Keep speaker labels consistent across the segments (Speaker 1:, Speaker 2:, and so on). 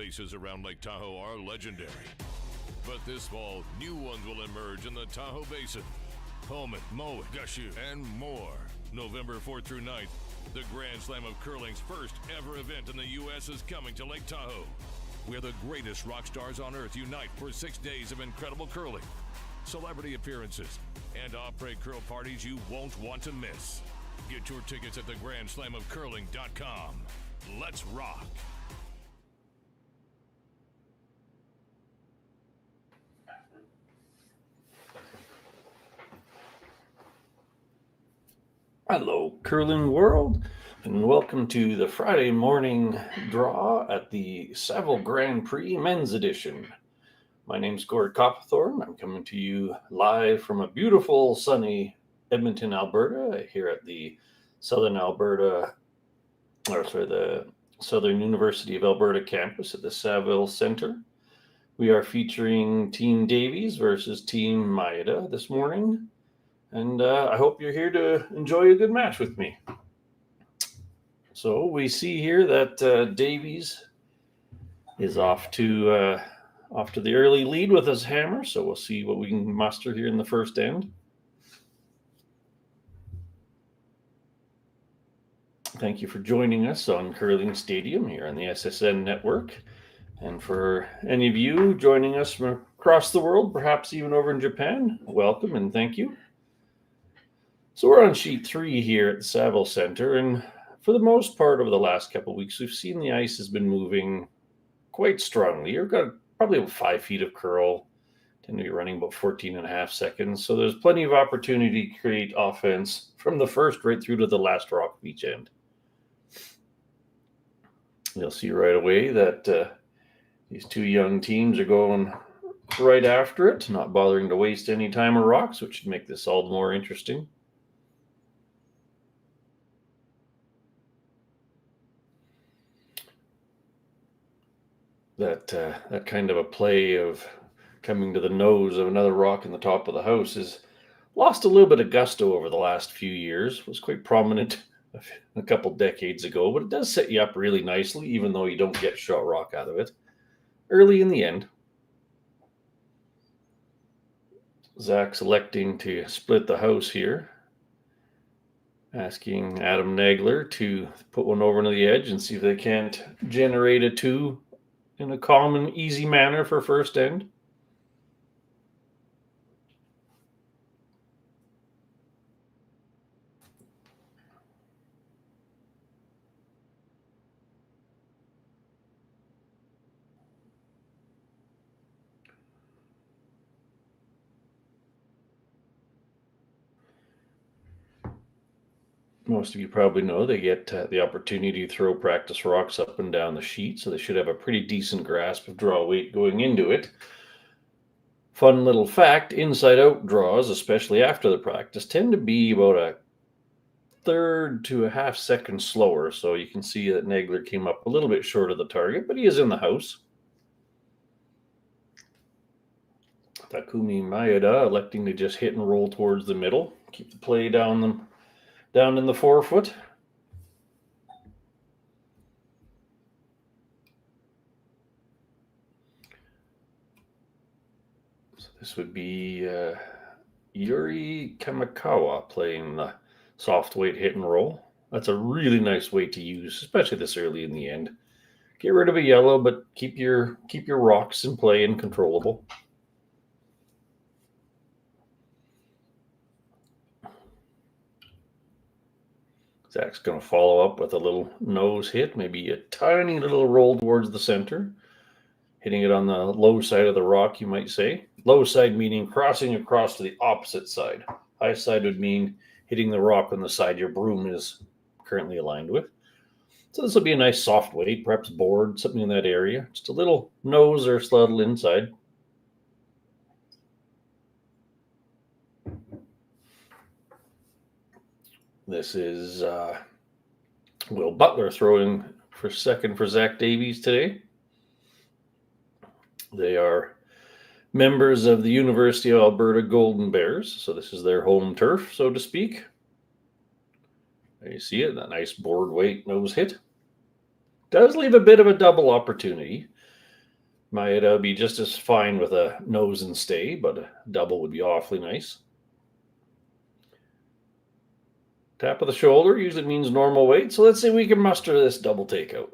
Speaker 1: places around Lake Tahoe are legendary. But this fall, new ones will emerge in the Tahoe Basin. Pullman, Mowat, Gushu, and more. November 4th through 9th, the Grand Slam of Curling's first ever event in the U.S. is coming to Lake Tahoe, where the greatest rock stars on earth unite for 6 days of incredible curling, celebrity appearances, and après curl parties you won't want to miss. Get your tickets at thegrandslamofcurling.com. Let's rock.
Speaker 2: Hello, curling world, and welcome to the Friday morning draw at the Saville Grand Prix Men's Edition. My name's Gord Copthorne. I'm coming to you live from a beautiful, sunny Edmonton, Alberta, here at the Southern University of Alberta campus at the Saville Centre. We are featuring Team Davies versus Team Maeda this morning. And I hope you're here to enjoy a good match with me. So we see here that Davies is off to the early lead with his hammer. So we'll see what we can muster here in the first end. Thank you for joining us on Curling Stadium here on the SSN network. And for any of you joining us from across the world, perhaps even over in Japan, welcome and thank you. So we're on sheet 3 here at the Saville Centre, and for the most part over the last couple of weeks, we've seen the ice has been moving quite strongly. You've got probably about 5 feet of curl, tend to be running about 14 and a half seconds. So there's plenty of opportunity to create offense from the first right through to the last rock of each end. You'll see right away that these two young teams are going right after it, not bothering to waste any time or rocks, which should make this all the more interesting. That kind of a play of coming to the nose of another rock in the top of the house has lost a little bit of gusto over the last few years. It was quite prominent a couple decades ago, but it does set you up really nicely, even though you don't get shot rock out of it early in the end. Zach's electing to split the house here, asking Adam Nagler to put one over to the edge and see if they can't generate a 2 in a calm and easy manner for first end. Most of you probably know they get the opportunity to throw practice rocks up and down the sheet, so they should have a pretty decent grasp of draw weight going into it. Fun little fact, inside-out draws, especially after the practice, tend to be about a third to a half second slower, so you can see that Nagler came up a little bit short of the target, but he is in the house. Takumi Maeda electing to just hit and roll towards the middle, keep the play down in the forefoot. So this would be Yuri Kamikawa playing the soft weight hit and roll. That's a really nice weight to use, especially this early in the end. Get rid of a yellow, but keep your rocks in play and controllable. Zach's going to follow up with a little nose hit, maybe a tiny little roll towards the center, hitting it on the low side of the rock, you might say. Low side meaning crossing across to the opposite side. High side would mean hitting the rock on the side your broom is currently aligned with. So this will be a nice soft weight, perhaps board, something in that area. Just a little nose or sluttle inside. This is Will Butler throwing for second for Zach Davies today. They are members of the University of Alberta Golden Bears, so this is their home turf, so to speak. There you see it, that nice board weight nose hit. Does leave a bit of a double opportunity. Maeda be just as fine with a nose and stay, but a double would be awfully nice. Tap of the shoulder usually means normal weight, so let's see if we can muster this double takeout.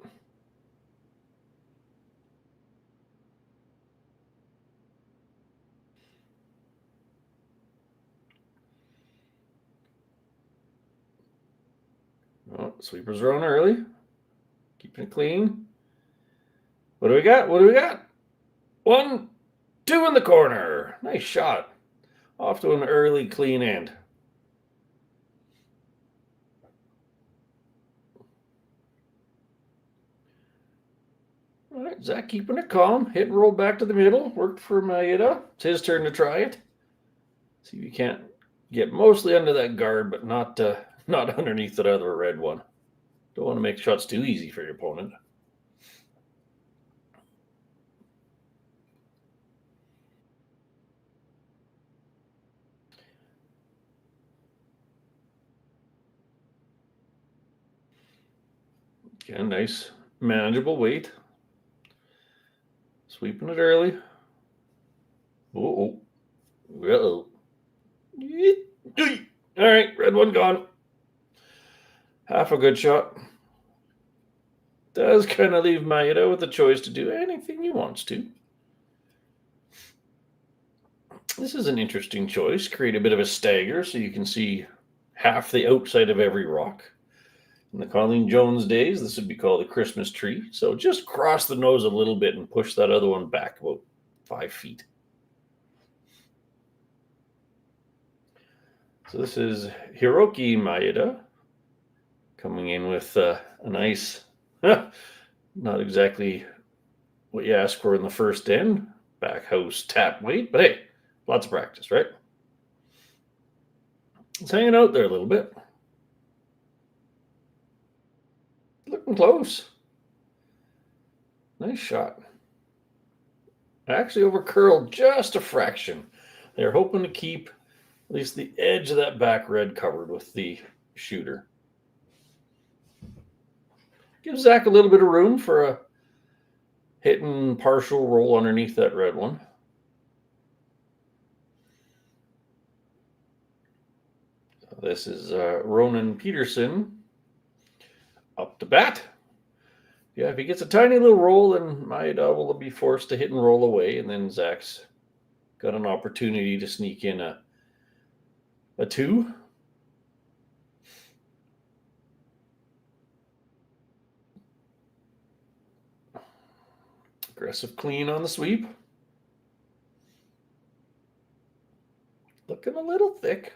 Speaker 2: Oh, sweepers are on early. Keeping it clean. What do we got? What do we got? 1, 2 in the corner. Nice shot. Off to an early clean end. All right, Zach keeping it calm. Hit and roll back to the middle. Worked for Maeda. It's his turn to try it. See if you can't get mostly under that guard, but not underneath that other red one. Don't want to make shots too easy for your opponent. Again, nice, manageable weight. Sweeping it early. Uh-oh. Uh-oh. All right, red one gone. Half a good shot. Does kind of leave Maeda with the choice to do anything he wants to. This is an interesting choice. Create a bit of a stagger so you can see half the outside of every rock. In the Colleen Jones days, this would be called a Christmas tree. So just cross the nose a little bit and push that other one back about 5 feet. So this is Hiroki Maeda coming in with a nice, not exactly what you ask for in the first end, back house tap weight, but hey, lots of practice, right? It's hanging out there a little bit. Looking close. Nice shot. Actually over curled just a fraction. They're hoping to keep at least the edge of that back red covered with the shooter. Give Zach a little bit of room for a hitting partial roll underneath that red one. This is Ronan Peterson up to bat. Yeah, if he gets a tiny little roll, then Maeda will be forced to hit and roll away, and then Zach's got an opportunity to sneak in a 2. Aggressive clean on the sweep. Looking a little thick.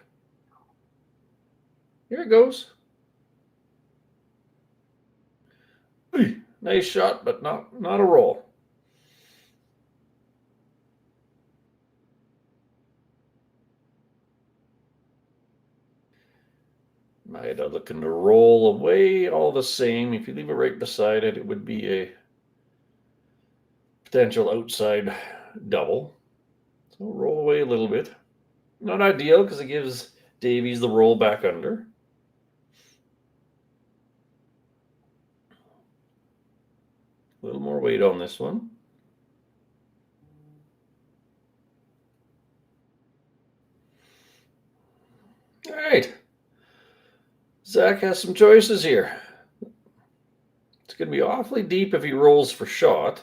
Speaker 2: Here it goes. Nice shot, but not a roll. Maeda looking to roll away all the same. If you leave it right beside it, it would be a potential outside double. So roll away a little bit. Not ideal because it gives Davies the roll back under. A little more weight on this one. All right. Zach has some choices here. It's going to be awfully deep if he rolls for shot.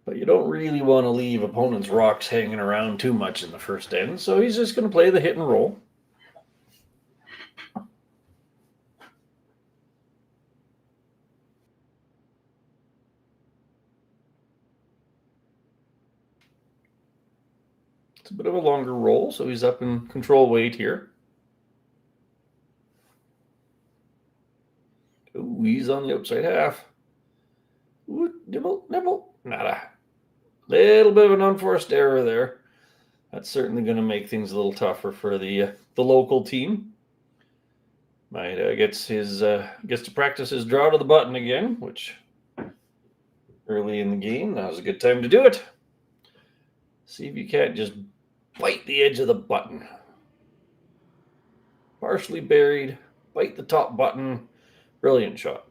Speaker 2: But you don't really want to leave opponent's rocks hanging around too much in the first end. So he's just going to play the hit and roll. It's a bit of a longer roll, so he's up in control weight here. Ooh, he's on the outside half. Ooh, nibble, nibble, nada. Little bit of an unforced error there. That's certainly going to make things a little tougher for the local team. Maeda gets to practice his draw to the button again, which early in the game, that was a good time to do it. See if you can't just bite the edge of the button. Partially buried, bite the top button. Brilliant shot.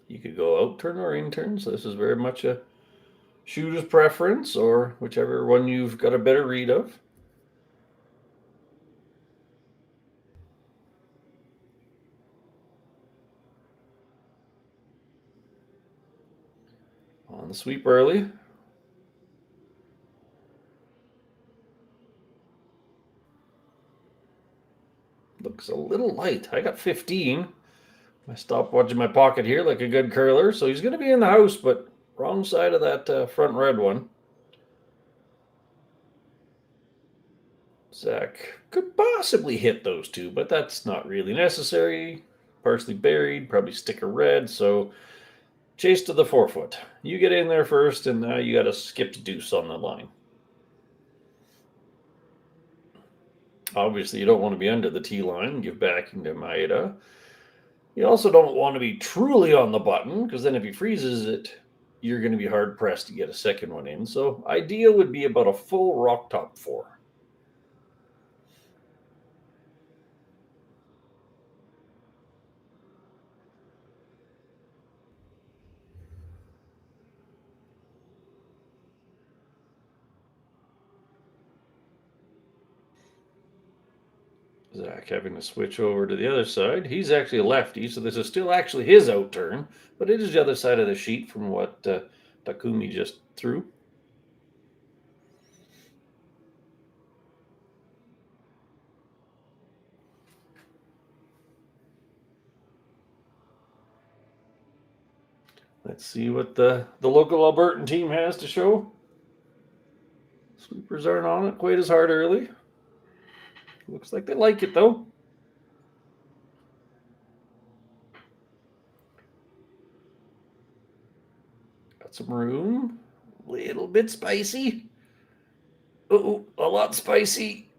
Speaker 2: You could go out turn or in turn, so this is very much a shooter's preference, or whichever one you've got a better read of. On the sweep early. Looks a little light. I got 15. I stopwatch in my pocket here like a good curler. So he's going to be in the house, but wrong side of that front red one. Zach could possibly hit those two, but that's not really necessary. Partially buried, probably sticker red. So chase to the 4-foot. You get in there first, and now you got to skip the deuce on the line. Obviously, you don't want to be under the tee line. Give backing to Maeda. You also don't want to be truly on the button, because then if he freezes it, you're going to be hard-pressed to get a second one in. So ideal would be about a full rock top 4. Zach having to switch over to the other side. He's actually a lefty, so this is still actually his out turn, but it is the other side of the sheet from what Takumi just threw. Let's see what the local Albertan team has to show. Sweepers aren't on it quite as hard early. Looks like they like it, though. Got some room. Little bit spicy. Oh, a lot spicy.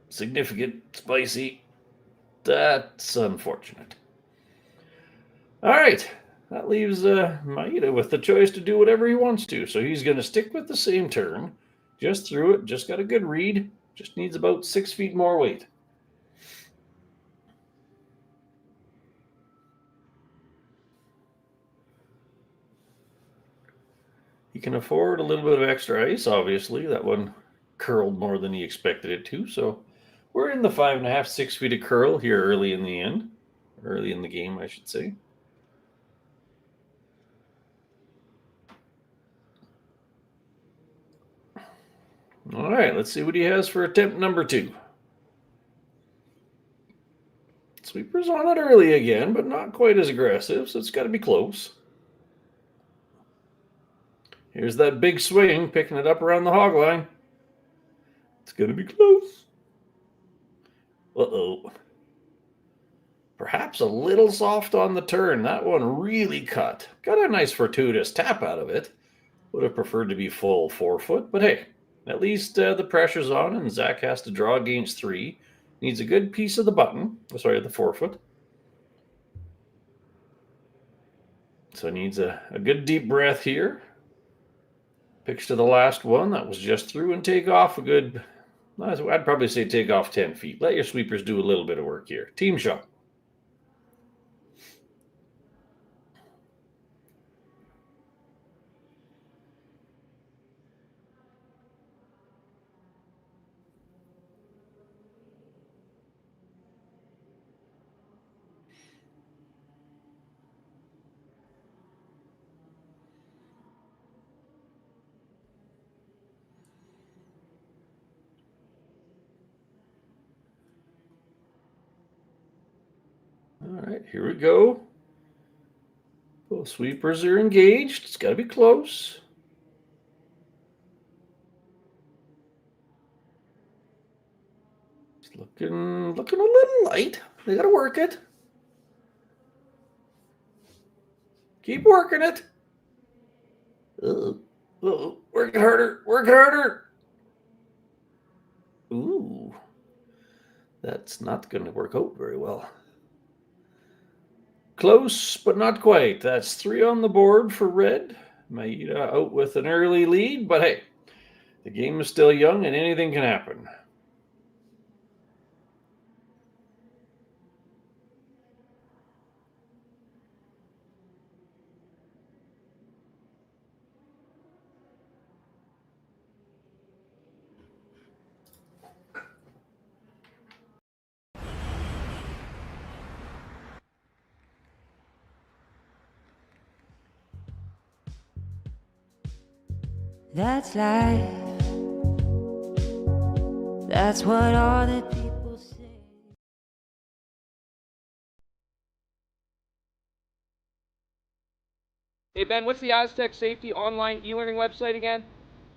Speaker 2: Significant spicy. That's unfortunate. All right. That leaves Maeda with the choice to do whatever he wants to. So he's going to stick with the same turn. Just threw it. Just got a good read. Just needs about 6 feet more weight. He can afford a little bit of extra ice, obviously. That one curled more than he expected it to. So we're in the 5.5, 6 feet of curl here early in the end. Early in the game, I should say. All right, let's see what he has for attempt number 2. Sweeper's on it early again, but not quite as aggressive, so it's got to be close. Here's that big swing, picking it up around the hog line. It's going to be close. Uh-oh. Perhaps a little soft on the turn. That one really cut. Got a nice fortuitous tap out of it. Would have preferred to be full 4-foot, but hey, at least the pressure's on, and Zach has to draw against 3. Needs a good piece of the button. Sorry, the 4-foot. So needs a good deep breath here. Pitch to the last one. That was just through, and take off a good, I'd probably say take off 10 feet. Let your sweepers do a little bit of work here. Team shot. All right, here we go. Both sweepers are engaged. It's got to be close. It's looking a little light. They got to work it. Keep working it. Work it harder. Work it harder. Ooh. That's not going to work out very well. Close, but not quite. That's 3 on the board for red. Maeda out with an early lead, but hey, the game is still young and anything can happen.
Speaker 3: That's life. That's what all the people say.
Speaker 4: Hey Ben, what's the Aztec Safety online e-learning website again?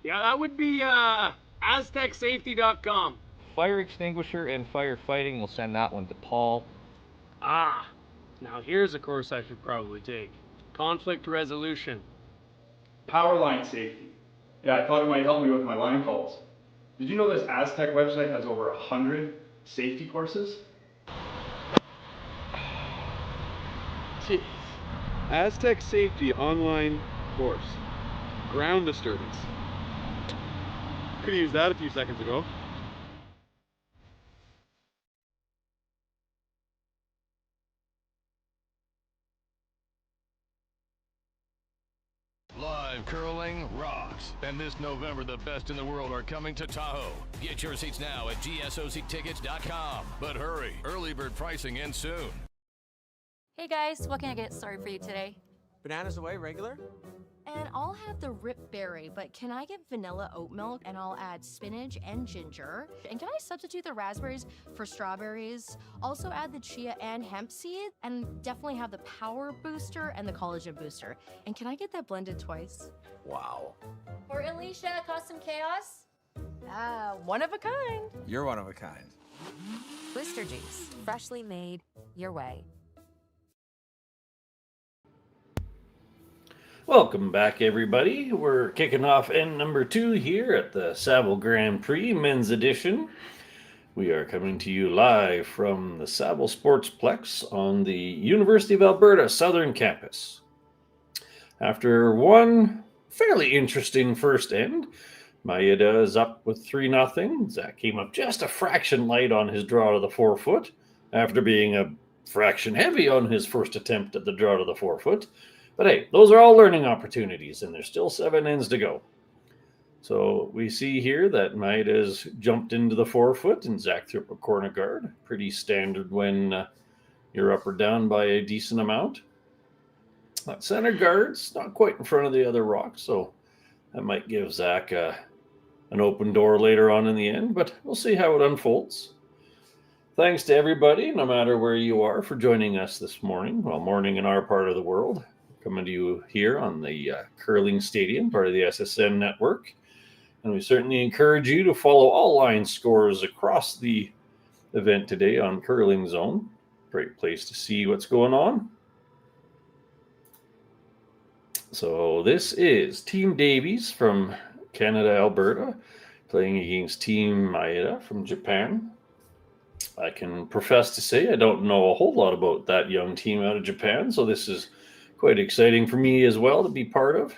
Speaker 5: Yeah, that would be aztecsafety.com.
Speaker 4: Fire extinguisher and firefighting, we'll send that one to Paul.
Speaker 5: Ah, now here's a course I should probably take. Conflict resolution.
Speaker 6: Power line safety. Yeah, I thought it might help me with my line calls. Did you know this Aztec website has over 100 safety courses?
Speaker 7: Jeez. Aztec Safety online course. Ground disturbance. Could have used that a few seconds ago.
Speaker 1: Live curling rocks. And this November, the best in the world are coming to Tahoe. Get your seats now at gsoctickets.com. But hurry, early bird pricing ends soon.
Speaker 8: Hey guys, what can I get started for you today?
Speaker 9: Bananas away, regular?
Speaker 8: And I'll have the Rip Berry, but can I get vanilla oat milk and I'll add spinach and ginger? And can I substitute the raspberries for strawberries? Also add the chia and hemp seed, and definitely have the power booster and the collagen booster. And can I get that blended twice?
Speaker 9: Wow.
Speaker 8: For Alicia, Custom Chaos? One of a kind.
Speaker 9: You're one of a kind.
Speaker 10: Booster juice, freshly made, your way.
Speaker 2: Welcome back, everybody. We're kicking off end number 2 here at the Saville Grand Prix Men's Edition. We are coming to you live from the Saville Sportsplex on the University of Alberta Southern Campus. After one fairly interesting first end, Maeda is up with 3-0. Zach came up just a fraction light on his draw to the 4-foot after being a fraction heavy on his first attempt at the draw to the 4-foot. But hey, those are all learning opportunities, and there's still 7 ends to go. So we see here that Maeda's jumped into the 4-foot, and Zach threw up a corner guard. Pretty standard when you're up or down by a decent amount. That center guard's not quite in front of the other rock, so that might give Zach an open door later on in the end, but we'll see how it unfolds. Thanks to everybody, no matter where you are, for joining us this morning. Well, morning in our part of the world. Coming to you here on the Curling Stadium, part of the SSN network. And we certainly encourage you to follow all line scores across the event today on Curling Zone. Great place to see what's going on. So this is Team Davies from Canada, Alberta, playing against Team Maeda from Japan. I can profess to say I don't know a whole lot about that young team out of Japan, so this is quite exciting for me as well to be part of.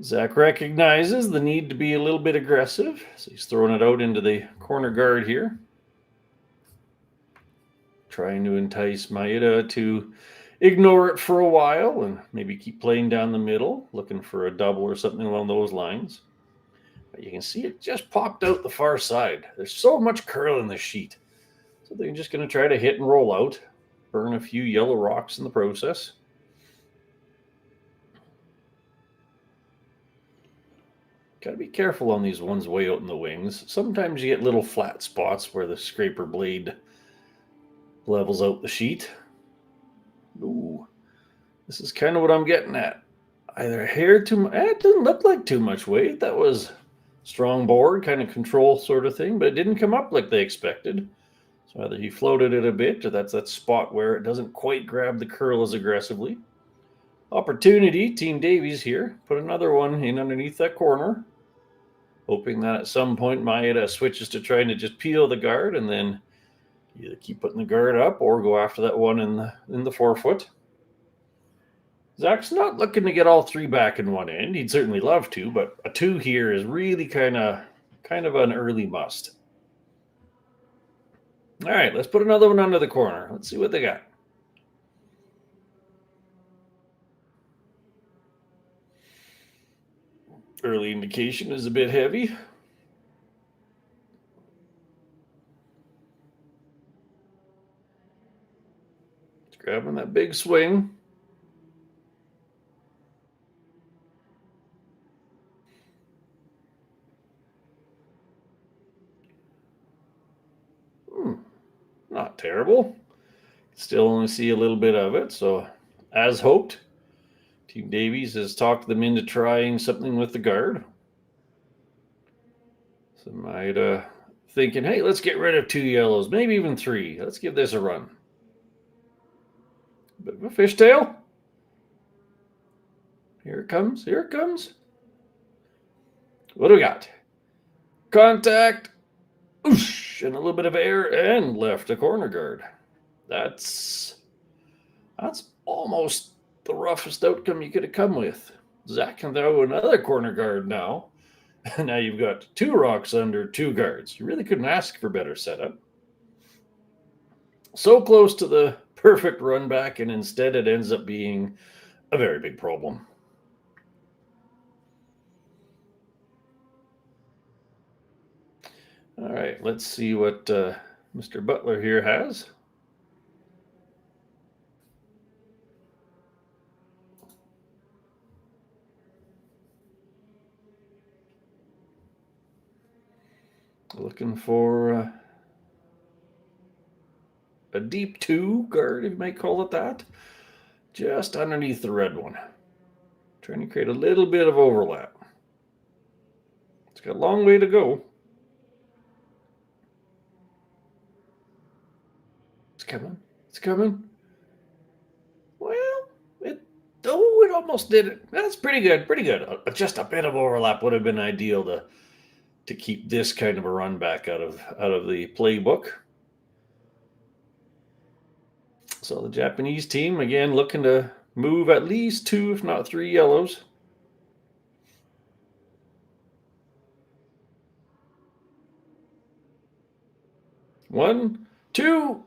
Speaker 2: Zach recognizes the need to be a little bit aggressive, so he's throwing it out into the corner guard here. Trying to entice Maeda to ignore it for a while and maybe keep playing down the middle, looking for a double or something along those lines. But you can see it just popped out the far side. There's so much curl in this sheet. So they're just going to try to hit and roll out. Burn a few yellow rocks in the process. Got to be careful on these ones way out in the wings. Sometimes you get little flat spots where the scraper blade levels out the sheet. Ooh, this is kind of what I'm getting at. Either hair too much. It didn't look like too much weight. That was strong board, kind of control sort of thing, but it didn't come up like they expected. So either he floated it a bit, or that's that spot where it doesn't quite grab the curl as aggressively. Opportunity, Team Davies here. Put another one in underneath that corner. Hoping that at some point Maeda switches to trying to just peel the guard and then either keep putting the guard up or go after that one in the 4-foot. Zach's not looking to get all 3 back in one end. He'd certainly love to, but a 2 here is really kind of an early must. All right, let's put another one under the corner. Let's see what they got. Early indication is a bit heavy. It's grabbing that big swing. terrible. Still only see a little bit of it. So, as hoped, Team Davies has talked them into trying something with the guard. So Maeda thinking, hey, let's get rid of 2 yellows, maybe even 3. Let's give this a run. Bit of a fishtail. Here it comes. Here it comes. What do we got? Contact. Oosh, and a little bit of air and left a corner guard. That's almost the roughest outcome you could have come with. Zach can throw another corner guard now. And now you've got 2 rocks under 2 guards. You really couldn't ask for better setup. So close to the perfect run back, and instead it ends up being a very big problem. All right, let's see what Mr. Butler here has. Looking for a deep 2 guard, if you might call it that, just underneath the red one. Trying to create a little bit of overlap. It's got a long way to go. It's coming. It's coming. Well, it almost did it. That's pretty good. Pretty good. Just a bit of overlap would have been ideal to keep this kind of a run back out of the playbook. So the Japanese team, again, looking to move at least 2, if not 3 yellows. One, 2,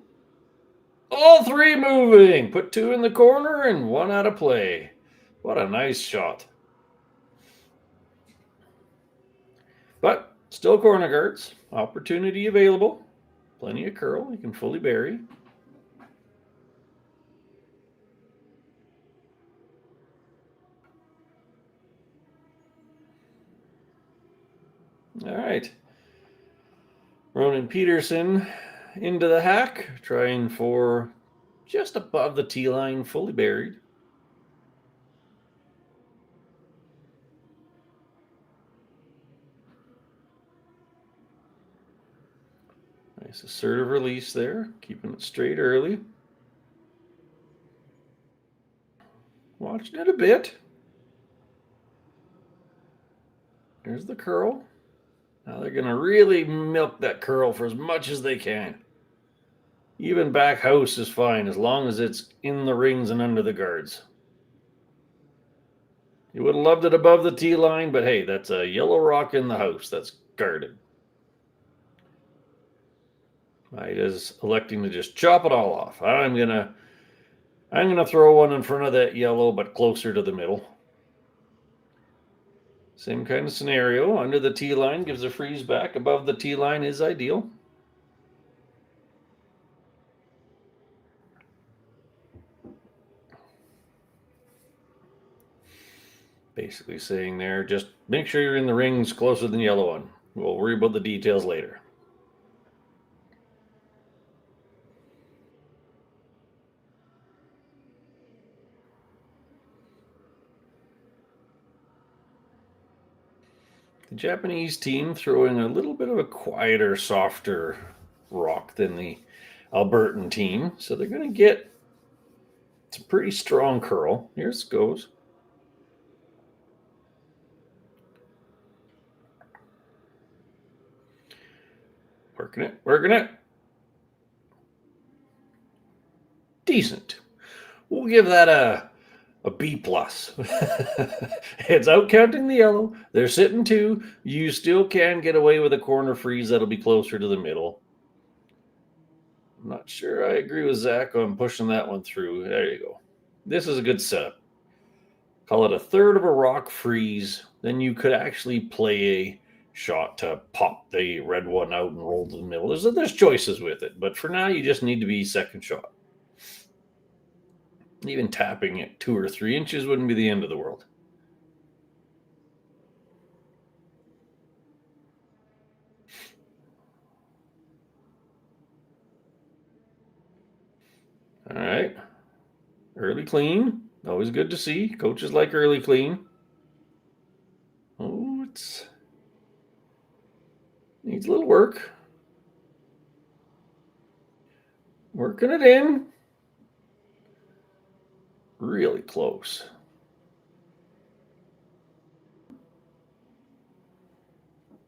Speaker 2: all 3 moving. Put 2 in the corner and 1 out of play. What a nice shot. But still corner guards. Opportunity available. Plenty of curl. You can fully bury. All right. Ronan Peterson into the hack, trying for just above the tee line, fully buried. Nice assertive release there, keeping it straight early. Watching it a bit. There's the curl. Now they're going to really milk that curl for as much as they can. Even back house is fine as long as it's in the rings and under the guards. You would have loved it above the tee line, but hey, that's a yellow rock in the house that's guarded. Maeda's electing to just chop it all off. I'm gonna throw one in front of that yellow, but closer to the middle. Same kind of scenario. Under the tee line gives a freeze back. Above the tee line is ideal. Basically saying there, just make sure you're in the rings closer than the yellow one. We'll worry about the details later. The Japanese team throwing a little bit of a quieter, softer rock than the Albertan team. So they're going to get some pretty strong curl. Here it goes. Working it, working it. Decent. We'll give that a B+. It's out counting the yellow. They're sitting 2. You still can get away with a corner freeze that'll be closer to the middle. I'm not sure I agree with Zach on pushing that one through. There you go. This is a good setup. Call it a third of a rock freeze. Then you could actually play a shot to pop the red one out and roll to the middle. There's choices with it. But for now, you just need to be second shot. Even tapping it 2 or 3 inches wouldn't be the end of the world. Early clean. Always good to see. Coaches like early clean. Oh, it's needs a little work. Working it in. Really close.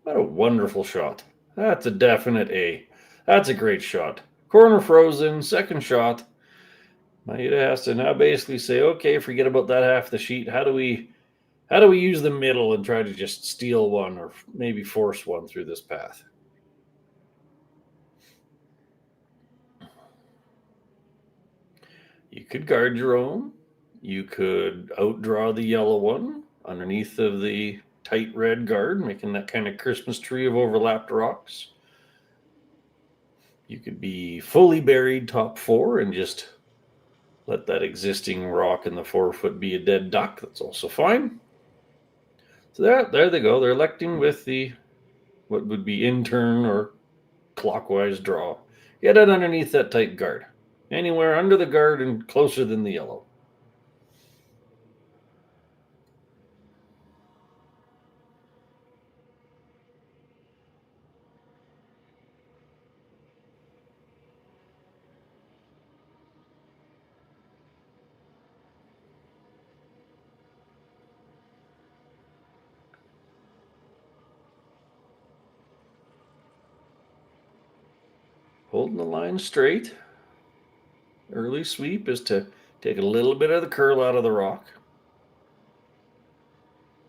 Speaker 2: What a wonderful shot. That's a definite A. That's a great shot. Corner frozen, second shot. Maeda has to now basically say, okay, forget about that half the sheet. How do we use the middle and try to just steal one or maybe force one through this path? You could guard your own. You could outdraw the yellow one underneath of the tight red guard, making that kind of Christmas tree of overlapped rocks. You could be fully buried top four and just let that existing rock in the 4 foot be a dead duck. That's also fine. So there they go. They're electing with the what would be in turn or clockwise draw. Get it underneath that tight guard. Anywhere under the guard and closer than the yellow. Holding the line straight. Early sweep is to take a little bit of the curl out of the rock.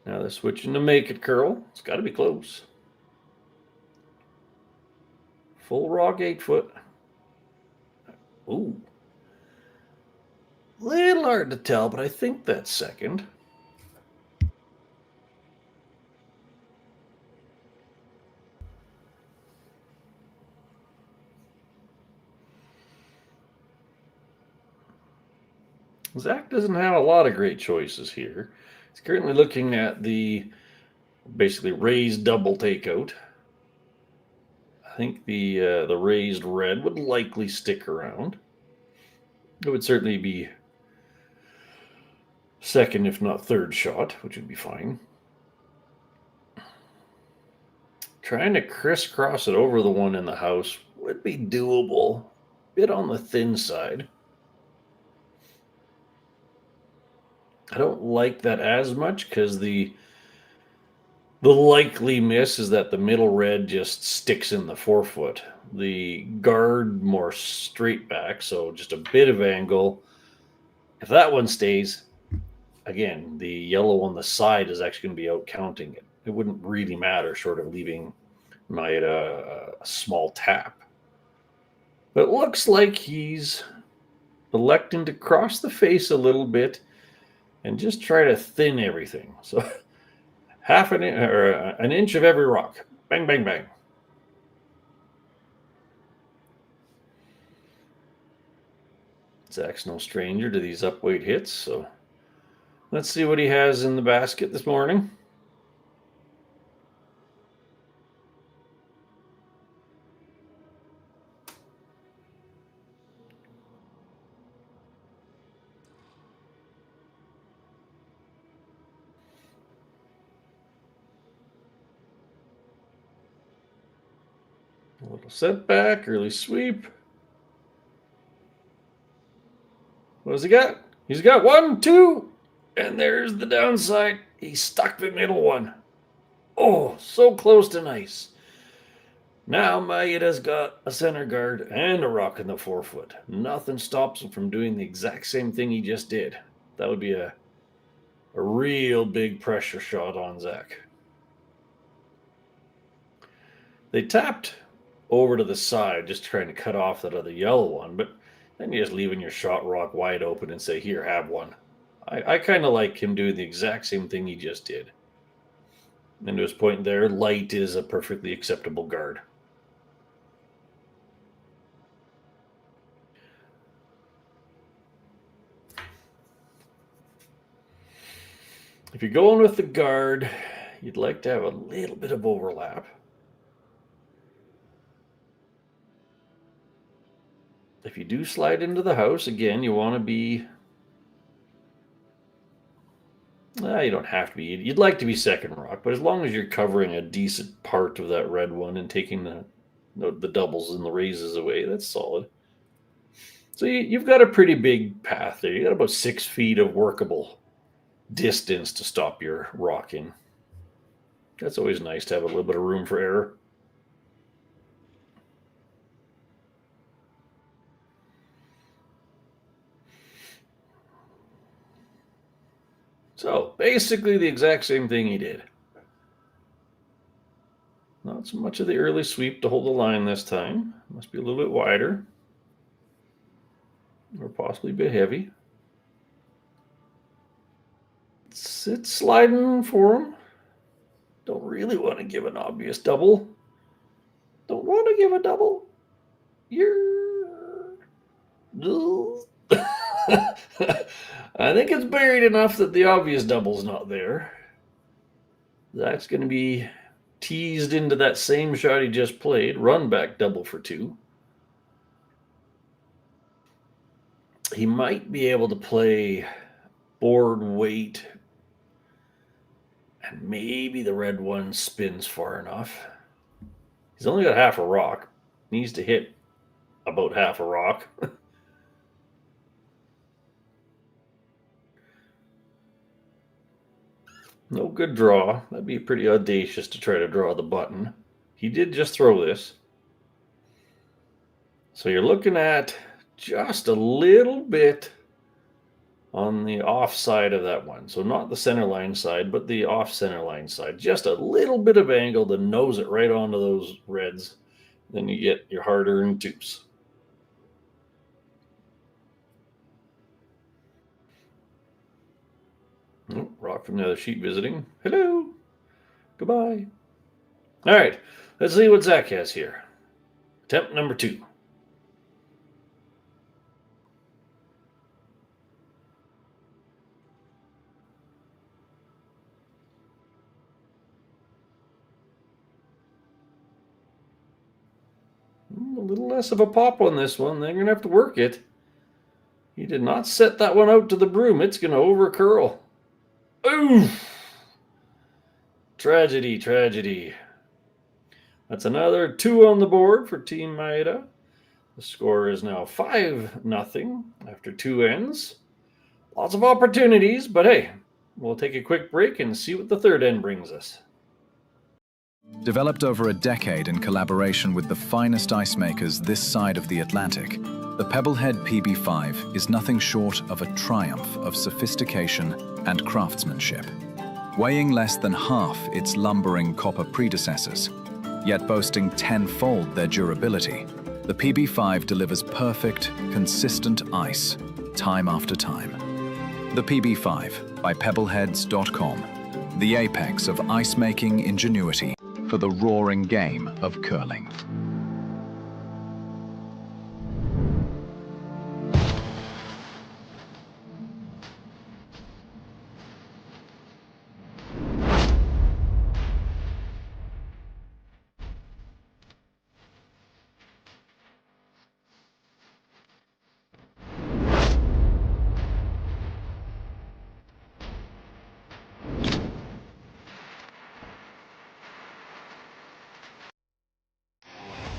Speaker 2: Now they're switching to make it curl. It's got to be close. Full rock 8 foot. Ooh. Little hard to tell, but I think that's second. Zach doesn't have a lot of great choices here. He's currently looking at the basically raised double takeout. I think the raised red would likely stick around. It would certainly be second, if not third shot, which would be fine. Trying to crisscross it over the one in the house would be doable. Bit on the thin side. I don't like that as much because the likely miss is that the middle red just sticks in the 4 foot. The guard more straight back, so just a bit of angle. If that one stays, again, the yellow on the side is actually going to be out counting it. It wouldn't really matter short of leaving Maeda a small tap. But it looks like he's electing to cross the face a little bit and just try to thin everything. So half an inch or an inch of every rock. Bang, bang, bang. Zach's no stranger to these upweight hits, so let's see what he has in the basket this morning. A little setback, early sweep. What does he got? He's got 1, 2, and there's the downside. He stuck the middle one. Oh, so close to nice. Now Maeda's got a center guard and a rock in the 4 foot. Nothing stops him from doing the exact same thing he just did. That would be a real big pressure shot on Zach. They tapped over to the side, just trying to cut off that other yellow one, but then you're just leaving your shot rock wide open and say, here, have one. I kind of like him doing the exact same thing he just did. And to his point there, light is a perfectly acceptable guard. If you're going with the guard, you'd like to have a little bit of overlap. If you do slide into the house, again, you want to be You don't have to be. You'd like to be second rock, but as long as you're covering a decent part of that red one and taking the doubles and the raises away, that's solid. So you've got a pretty big path there. You got about 6 feet of workable distance to stop your rocking. That's always nice to have a little bit of room for error. So basically the exact same thing he did. Not so much of the early sweep to hold the line this time. Must be a little bit wider. Or possibly a bit heavy. It's sliding for him. Don't really want to give an obvious double. Don't want to give a double. I think it's buried enough that the obvious double's not there. That's going to be teased into that same shot he just played. Run back double for 2. He might be able to play board weight, and maybe the red one spins far enough. He's only got half a rock. Needs to hit about half a rock. No good draw. That'd be pretty audacious to try to draw the button. He did just throw this. So you're looking at just a little bit on the off side of that one. So not the center line side, but the off center line side. Just a little bit of angle to nose it right onto those reds. Then you get your hard-earned 2s. Oh, rock from the other sheet visiting. Hello. Goodbye. All right. Let's see what Zach has here. Attempt number 2. A little less of a pop on this one. They're going to have to work it. He did not set that one out to the broom. It's going to over curl. Oof! Tragedy, tragedy. That's another 2 on the board for Team Maeda. The score is now 5-0 after 2 ends. Lots of opportunities, but hey, we'll take a quick break and see what the third end brings us.
Speaker 11: Developed over a decade in collaboration with the finest ice makers this side of the Atlantic, the Pebblehead PB5 is nothing short of a triumph of sophistication and craftsmanship. Weighing less than half its lumbering copper predecessors, yet boasting 10-fold their durability, the PB5 delivers perfect, consistent ice, time after time. The PB5 by Pebbleheads.com, the apex of ice-making ingenuity for the roaring game of curling.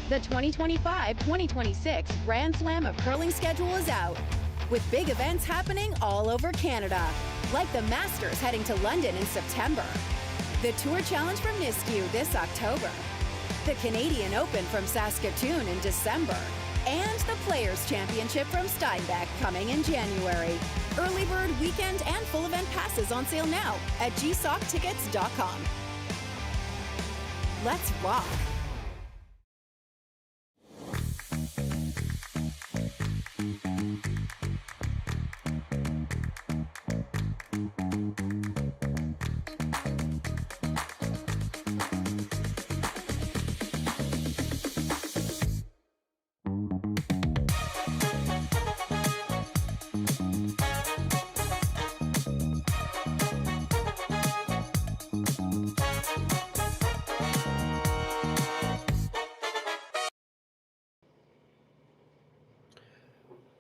Speaker 12: The 2025-2026 Grand Slam of Curling schedule is out, with big events happening all over Canada, like the Masters heading to London in September, the Tour Challenge from Nisku this October, the Canadian Open from Saskatoon in December, and the Players' Championship from Steinbeck coming in January. Early bird weekend and full event passes on sale now at gsoctickets.com. Let's rock!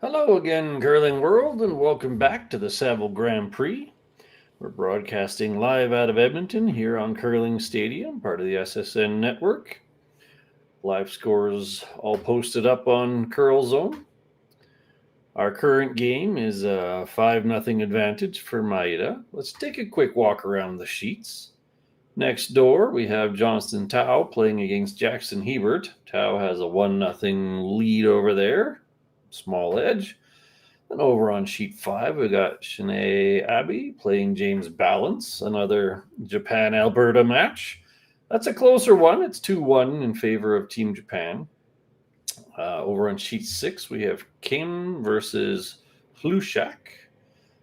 Speaker 2: Hello again, curling world, and welcome back to the Saville Grand Prix. We're broadcasting live out of Edmonton here on Curling Stadium, part of the SSN network. Live scores all posted up on Curl Zone. Our current game is a 5-0 advantage for Maeda. Let's take a quick walk around the sheets. Next door, we have Johnston Tao playing against Jackson Hebert. Tao has a 1-0 lead over there. Small edge. And over on sheet 5, we got Shanae Abbey playing James Balance, another Japan-Alberta match. That's a closer one. It's 2-1 in favor of Team Japan. Over on sheet 6, we have Kim versus Hlushak.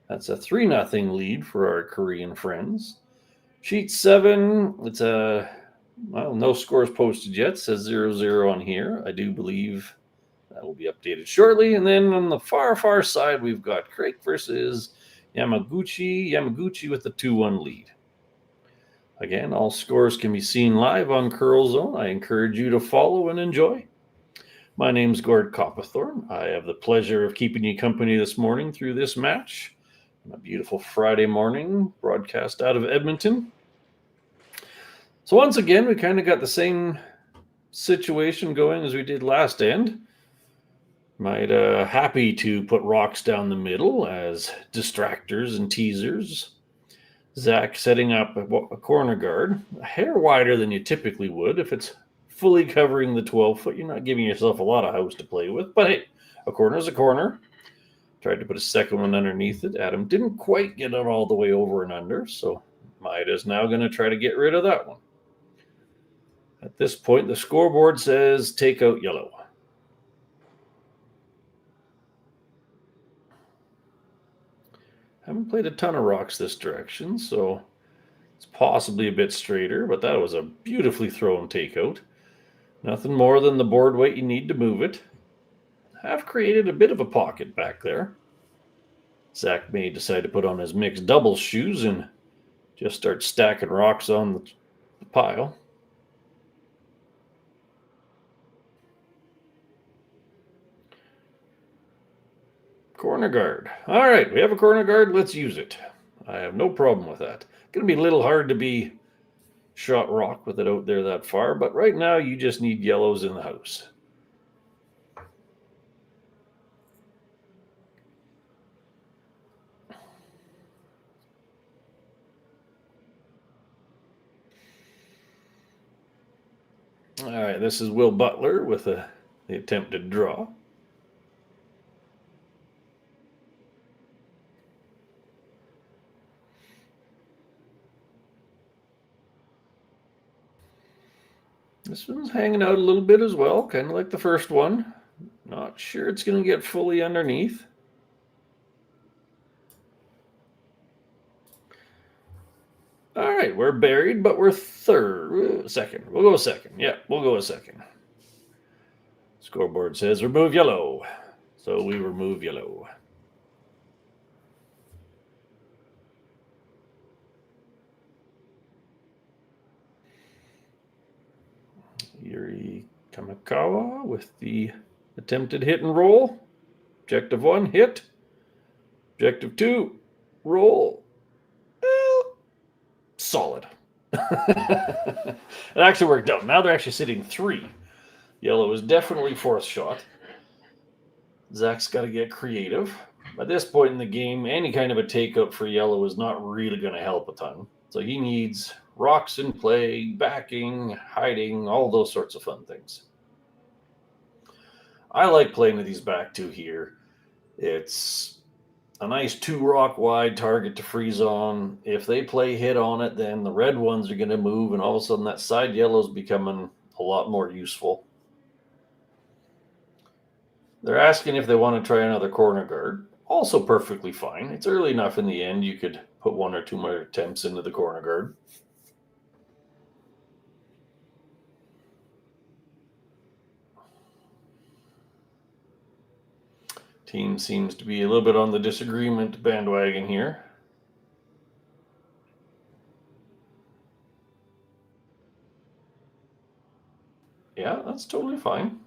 Speaker 2: That's a 3-0 lead for our Korean friends. Sheet 7, it's no scores posted yet. It says 0-0 on here. I do believe that will be updated shortly. And then on the far side, we've got Craig versus Yamaguchi. Yamaguchi with the 2-1 lead. Again, all scores can be seen live on Curl Zone. I encourage you to follow and enjoy. My name's Gord Coppathorne. I have the pleasure of keeping you company this morning through this match on a beautiful Friday morning broadcast out of Edmonton. So once again, we kind of got the same situation going as we did last end. Happy to put rocks down the middle as distractors and teasers. Zach setting up a corner guard, a hair wider than you typically would. If it's fully covering the 12-foot, you're not giving yourself a lot of house to play with. But hey, a corner is a corner. Tried to put a second one underneath it. Adam didn't quite get it all the way over and under, so Maeda's now going to try to get rid of that one. At this point, the scoreboard says take out yellow. Haven't played a ton of rocks this direction, so it's possibly a bit straighter, but that was a beautifully thrown takeout. Nothing more than the board weight you need to move it. Have created a bit of a pocket back there. Zach may decide to put on his mixed doubles shoes and just start stacking rocks on the pile. Corner guard. All right, we have a corner guard. Let's use it. I have no problem with that. Going to be a little hard to be shot rock with it out there that far, but right now you just need yellows in the house. All right, this is Will Butler with the attempted draw. This one's hanging out a little bit as well, kind of like the first one. Not sure it's going to get fully underneath. All right, we're buried, but we're second. We'll go second. Yeah, we'll go a second. Scoreboard says remove yellow. So we remove yellow. Yuri Kamikawa with the attempted hit and roll. Objective 1, hit. Objective 2, roll. Solid. It actually worked out. Now they're actually sitting 3. Yellow is definitely fourth shot. Zach's got to get creative. At this point in the game, any kind of a takeout for yellow is not really going to help a ton. So he needs rocks in play, backing, hiding, all those sorts of fun things. I like playing with these back two here. It's a nice 2-rock wide target to freeze on. If they play hit on it, then the red ones are going to move, and all of a sudden that side yellow is becoming a lot more useful. They're asking if they want to try another corner guard. Also perfectly fine. It's early enough in the end you could put 1 or 2 more attempts into the corner guard. Team seems to be a little bit on the disagreement bandwagon here. Yeah, that's totally fine.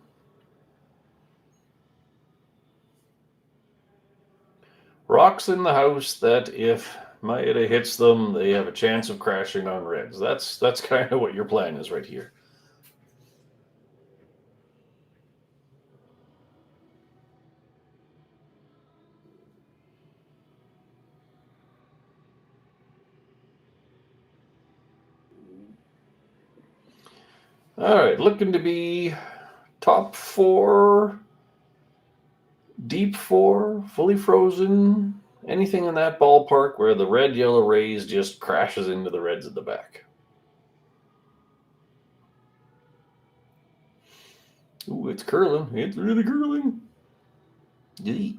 Speaker 2: Rocks in the house that if Maeda hits them, they have a chance of crashing on reds. That's kind of what your plan is right here. All right, looking to be top 4, deep 4, fully frozen, anything in that ballpark where the red-yellow rays just crashes into the reds at the back. Ooh, it's curling. It's really curling. Yee.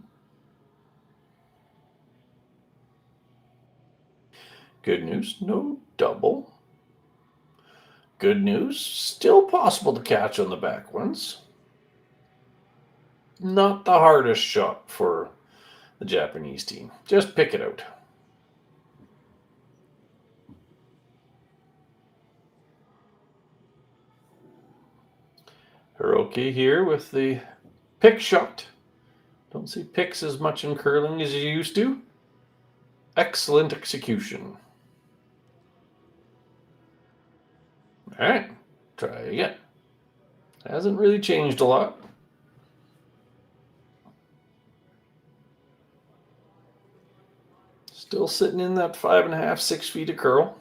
Speaker 2: Good news, no double. Good news, still possible to catch on the back ones. Not the hardest shot for the Japanese team. Just pick it out. Hiroki here with the pick shot. Don't see picks as much in curling as you used to. Excellent execution. All right, try again. Hasn't really changed a lot. Still sitting in that 5.5, 6 feet of curl.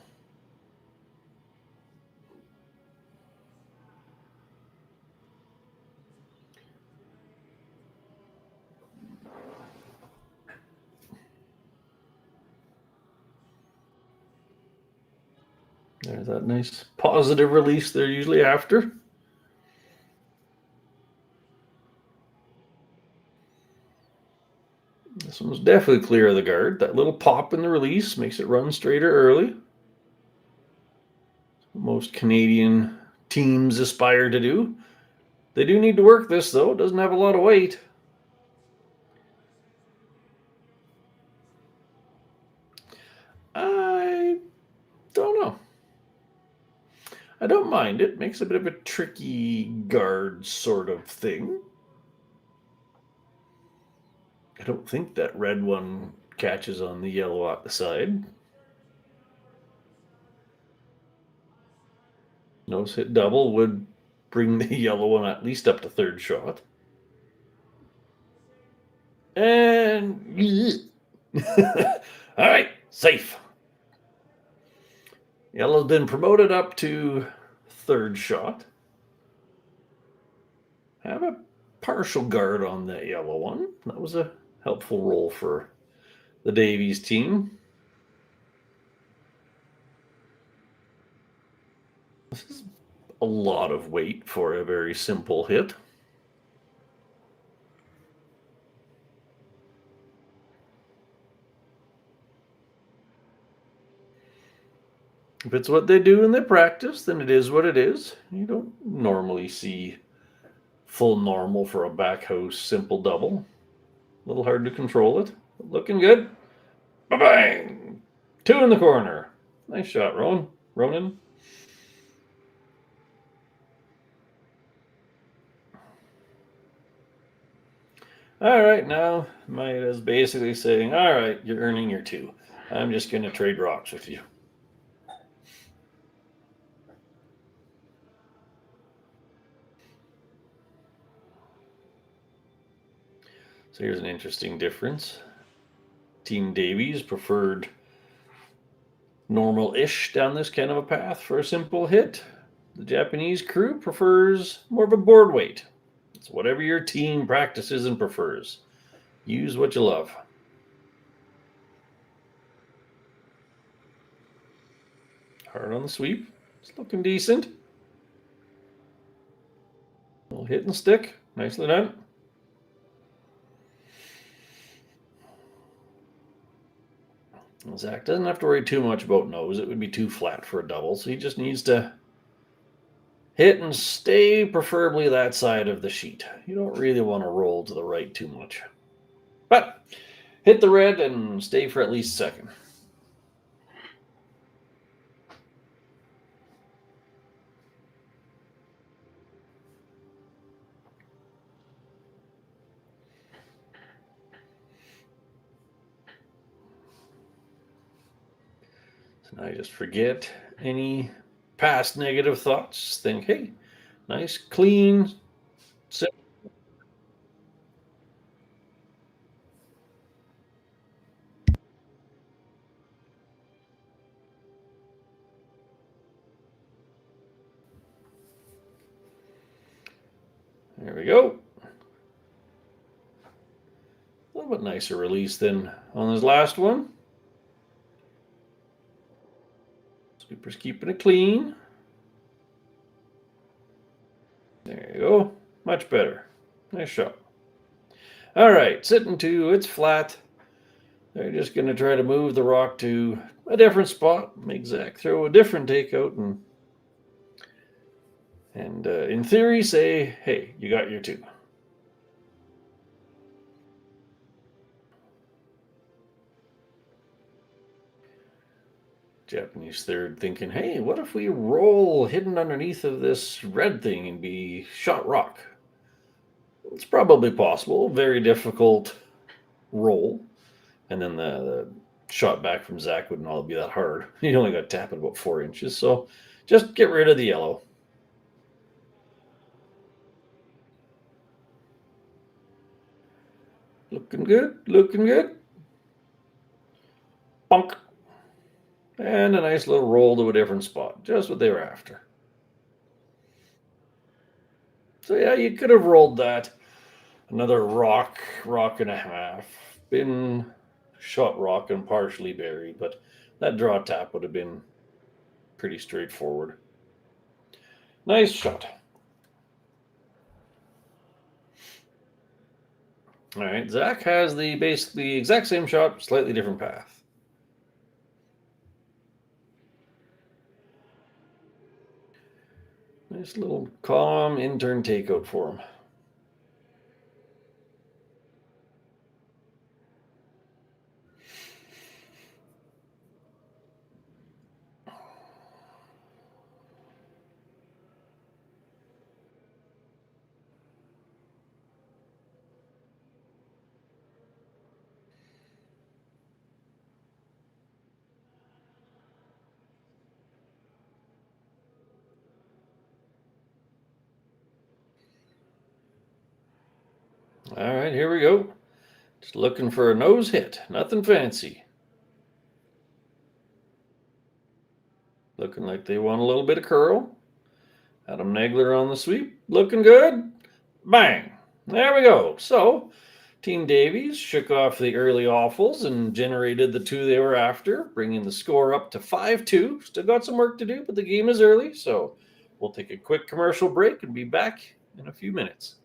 Speaker 2: There's that nice positive release they're usually after. This one's definitely clear of the guard. That little pop in the release makes it run straighter early. Most Canadian teams aspire to do. They do need to work this, though. It doesn't have a lot of weight. I don't know. I don't mind it. Makes a bit of a tricky guard sort of thing. I don't think that red one catches on the yellow at the side. Nose hit double would bring the yellow one at least up to third shot. And all right, safe. Yellow's been promoted up to third shot. Have a partial guard on that yellow one. That was a helpful roll for the Davies team. This is a lot of weight for a very simple hit. If it's what they do in their practice, then it is what it is. You don't normally see full normal for a backhouse simple double. A little hard to control it. But looking good. Ba-bang! 2 in the corner. Nice shot, Ronan. All right, now Maeda's basically saying, all right, you're earning your 2. I'm just going to trade rocks with you. So here's an interesting difference. Team Davies preferred normal-ish down this kind of a path for a simple hit. The Japanese crew prefers more of a board weight. It's whatever your team practices and prefers. Use what you love. Hard on the sweep. It's looking decent. A little hit and stick. Nicely done. Zach doesn't have to worry too much about nose. It would be too flat for a double, so he just needs to hit and stay preferably that side of the sheet. You don't really want to roll to the right too much. But hit the red and stay for at least second. And I just forget any past negative thoughts. Just think, hey, nice, clean, simple. There we go. A little bit nicer release than on his last one. Sweeper's keeping it clean. There you go. Much better. Nice shot. All right, sitting two, it's flat. They're just going to try to move the rock to a different spot, make Zach throw a different takeout, and in theory say, hey, you got your two. Japanese third thinking, hey, what if we roll hidden underneath of this red thing and be shot rock? It's probably possible. Very difficult roll. And then the shot back from Zach wouldn't all be that hard. He only got tapped about 4 inches. So just get rid of the yellow. Looking good. Looking good. Bonk. And a nice little roll to a different spot. Just what they were after. So yeah, you could have rolled that. Another rock and a half. Been shot rock and partially buried, but that draw tap would have been pretty straightforward. Nice shot. All right, Zach has the basically exact same shot, slightly different path. Nice little calm in-turn takeout for him. All right, here we go. Just looking for a nose hit. Nothing fancy. Looking like they want a little bit of curl. Adam Nagler on the sweep. Looking good. Bang. There we go. So, Team Davies shook off the early awfuls and generated the two they were after, bringing the score up to 5-2. Still got some work to do, but the game is early, so we'll take a quick commercial break and be back in a few minutes.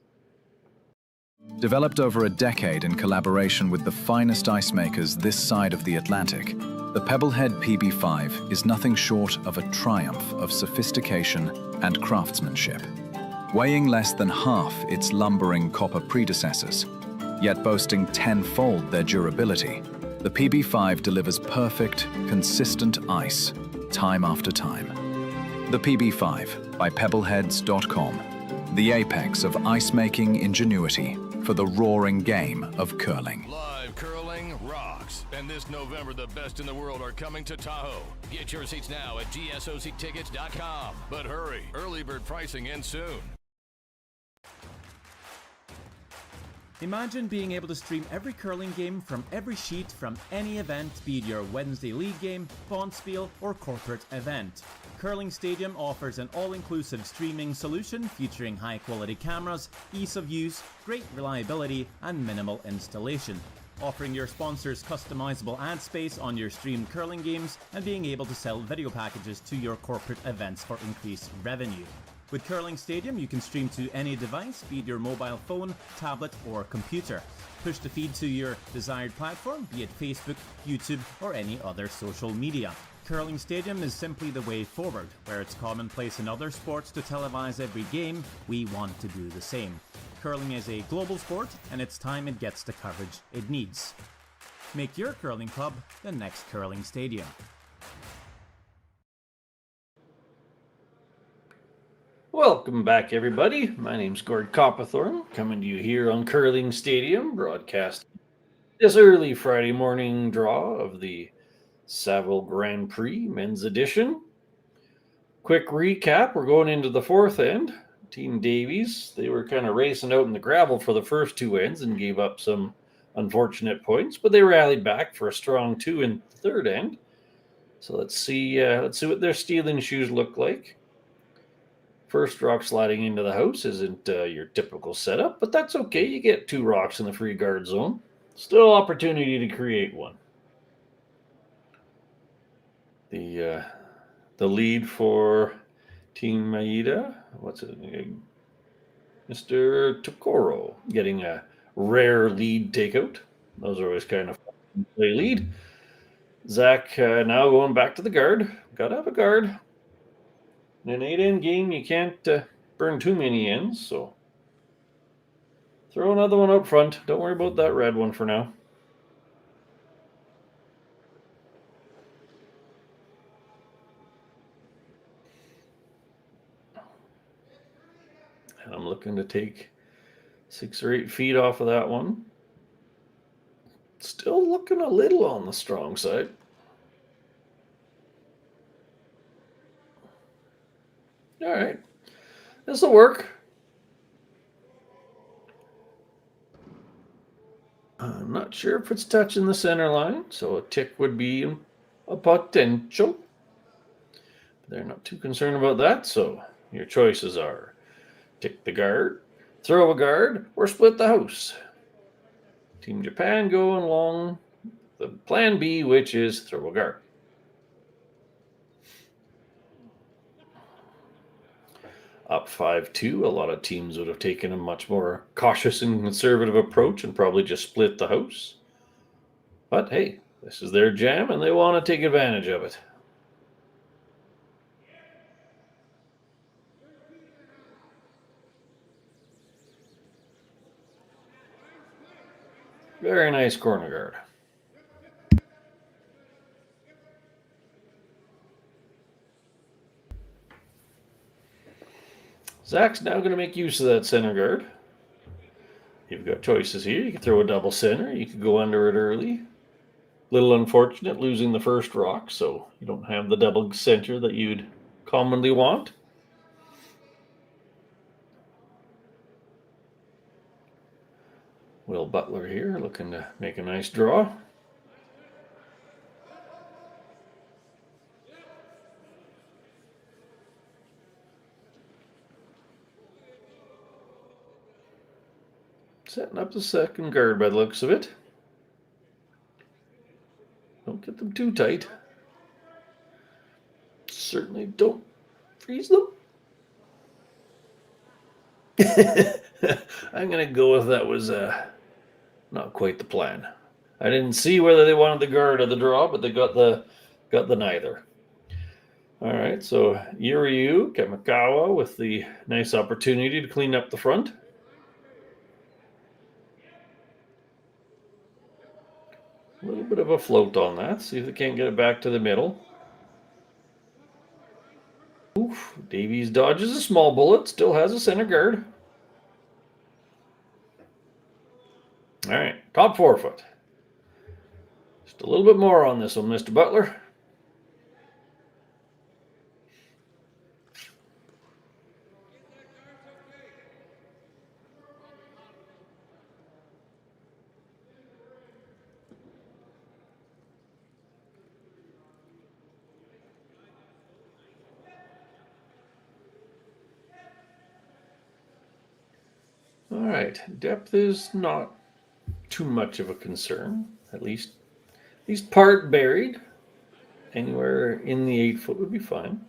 Speaker 11: Developed over a decade in collaboration with the finest ice makers this side of the Atlantic, the Pebblehead PB5 is nothing short of a triumph of sophistication and craftsmanship. Weighing less than half its lumbering copper predecessors, yet boasting tenfold their durability, the PB5 delivers perfect, consistent ice, time after time. The PB5 by Pebbleheads.com, the apex of ice-making ingenuity for the roaring game of curling.
Speaker 1: Live curling rocks. And this November, the best in the world are coming to Tahoe. Get your seats now at gsoctickets.com. But hurry, early bird pricing ends soon.
Speaker 13: Imagine being able to stream every curling game from every sheet from any event, be it your Wednesday league game, bonspiel, or corporate event. Curling Stadium offers an all-inclusive streaming solution featuring high-quality cameras, ease of use, great reliability, and minimal installation. Offering your sponsors customizable ad space on your streamed curling games and being able to sell video packages to your corporate events for increased revenue. With Curling Stadium, you can stream to any device, be it your mobile phone, tablet, or computer. Push the feed to your desired platform, be it Facebook, YouTube, or any other social media. Curling Stadium is simply the way forward. Where it's commonplace in other sports to televise every game, we want to do the same. Curling is a global sport, and it's time it gets the coverage it needs. Make your curling club the next Curling Stadium.
Speaker 2: Welcome back, everybody. My name's Gord Coppathorne, coming to you here on Curling Stadium, broadcasting this early Friday morning draw of the Saville Grand Prix Men's Edition. Quick recap, we're going into the fourth end. Team Davies, they were kind of racing out in the gravel for the first two ends and gave up some unfortunate points, but they rallied back for a strong 2 in the third end. So let's see what their stealing shoes look like. First rock sliding into the house isn't your typical setup, but that's okay. You get 2 rocks in the free guard zone. Still opportunity to create one. The lead for Team Maeda, what's it? Mr. Tokoro getting a rare lead takeout. Those are always kind of fun to play lead. Zach now going back to the guard. Got to have a guard. In an 8-end game, you can't burn too many ends, so throw another one up front. Don't worry about that red one for now. And I'm looking to take 6 or 8 feet off of that one. Still looking a little on the strong side. All right, this will work. I'm not sure if it's touching the center line, so a tick would be a potential. They're not too concerned about that, so your choices are tick the guard, throw a guard, or split the house. Team Japan going along the plan B, which is throw a guard. Up 5-2, a lot of teams would have taken a much more cautious and conservative approach and probably just split the house. But hey, this is their jam and they want to take advantage of it. Very nice corner guard. Zach's now going to make use of that center guard. You've got choices here. You can throw a double center. You could go under it early. Little unfortunate losing the first rock, so you don't have the double center that you'd commonly want. Will Butler here looking to make a nice draw. Setting up the second guard by the looks of it. Don't get them too tight. Certainly don't freeze them. I'm going to go with that was not quite the plan. I didn't see whether they wanted the guard or the draw, but they got the neither. All right, so Yuryu Kamikawa with the nice opportunity to clean up the front. A little bit of a float on that. See if they can't get it back to the middle. Oof. Davies dodges a small bullet. Still has a center guard. All right. Top 4 foot. Just a little bit more on this one, Mr. Butler. All right, depth is not too much of a concern. At least part buried. Anywhere in the 8 foot would be fine.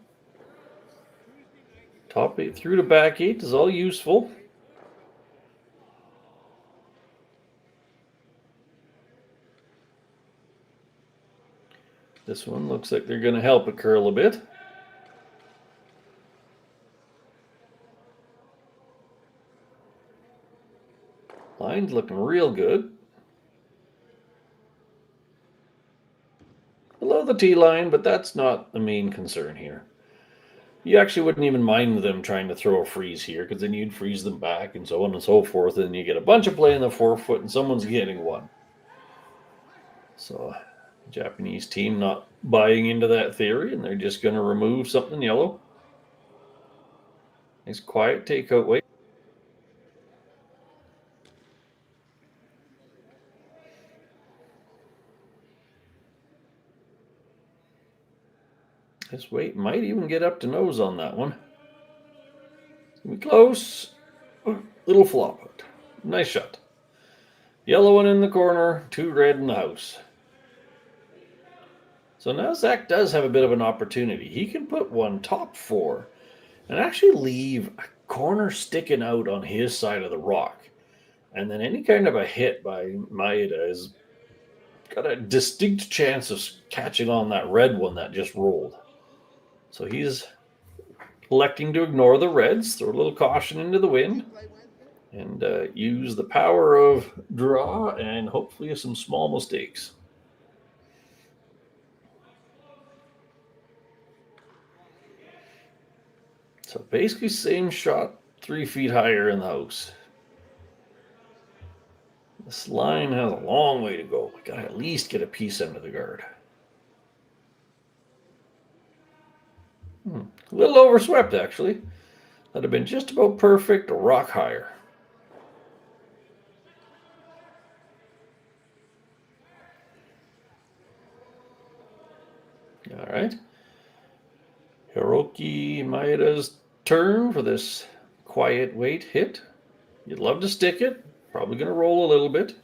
Speaker 2: Top 8 through to back 8 is all useful. This one looks like they're going to help it curl a bit. Line's looking real good. Below the tee line, but that's not the main concern here. You actually wouldn't even mind them trying to throw a freeze here, because then you'd freeze them back and so on and so forth, and you get a bunch of play in the 4 foot and someone's getting one. So Japanese team not buying into that theory, and they're just going to remove something yellow. Nice quiet takeout weight. This weight might even get up to nose on that one. It's gonna be close. Little flop out. Nice shot. Yellow one in the corner, 2 red in the house. So now Zach does have a bit of an opportunity. He can put one top 4 and actually leave a corner sticking out on his side of the rock. And then any kind of a hit by Maeda has got a distinct chance of catching on that red one that just rolled. So he's electing to ignore the reds, throw a little caution into the wind, and use the power of draw and hopefully some small mistakes. So basically same shot, 3 feet higher in the house. This line has a long way to go. We gotta at least get a piece under the guard. A little overswept, actually. That'd have been just about perfect, a rock higher. All right. Hiroki Maeda's turn for this quiet weight hit. You'd love to stick it. Probably going to roll a little bit.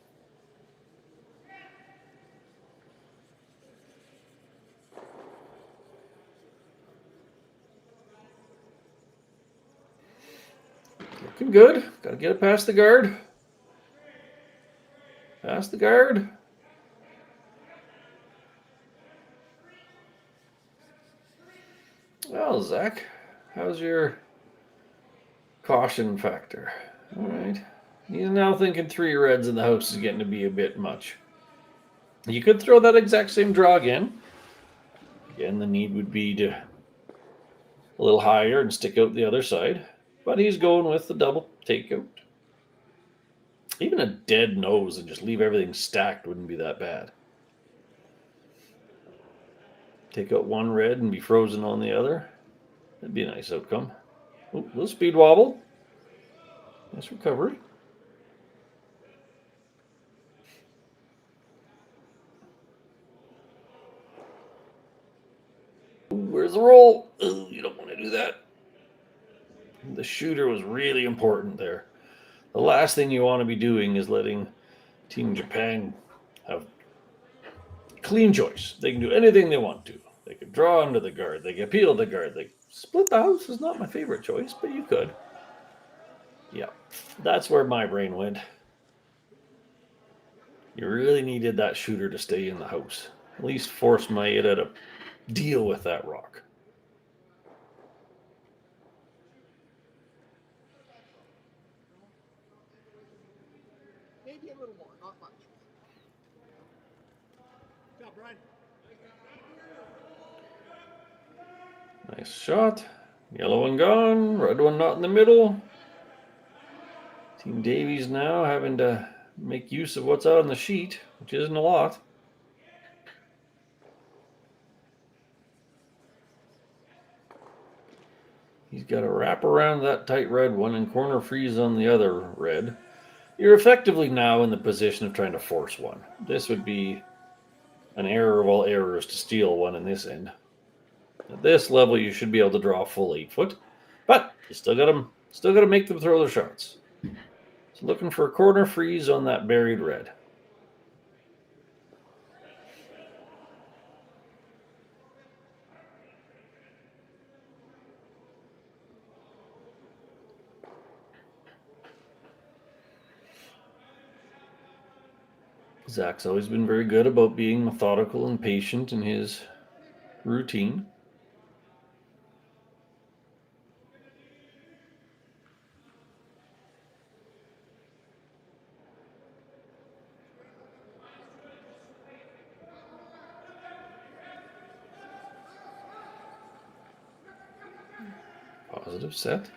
Speaker 2: Looking good. Got to get it past the guard. Past the guard. Well, Zach, how's your caution factor? All right. He's now thinking 3 reds in the house is getting to be a bit much. You could throw that exact same draw again. Again, the need would be to a little higher and stick out the other side. But he's going with the double takeout. Even a dead nose and just leave everything stacked wouldn't be that bad. Take out 1 red and be frozen on the other. That'd be a nice outcome. Ooh, little speed wobble. Nice recovery. Ooh, where's the roll? Ooh, you don't want to do that. The shooter was really important there. The last thing you want to be doing is letting Team Japan have clean choice. They can do anything they want to. They could draw under the guard. They could peel the guard. They split the house is not my favorite choice, but you could. Yeah, that's where my brain went. You really needed that shooter to stay in the house. At least force Maeda to deal with that rock.
Speaker 14: Maybe a little more, not much. Good job, Brian.
Speaker 2: Nice shot. Yellow one gone. Red one not in the middle. Team Davies now having to make use of what's out on the sheet, which isn't a lot. He's got to wrap around that tight red one and corner freeze on the other red. You're effectively now in the position of trying to force one. This would be an error of all errors to steal one in this end. At this level, you should be able to draw a full 8 foot, but you still got to make them throw their shots. So looking for a corner freeze on that buried red. Zach's always been very good about being methodical and patient in his routine. Positive set.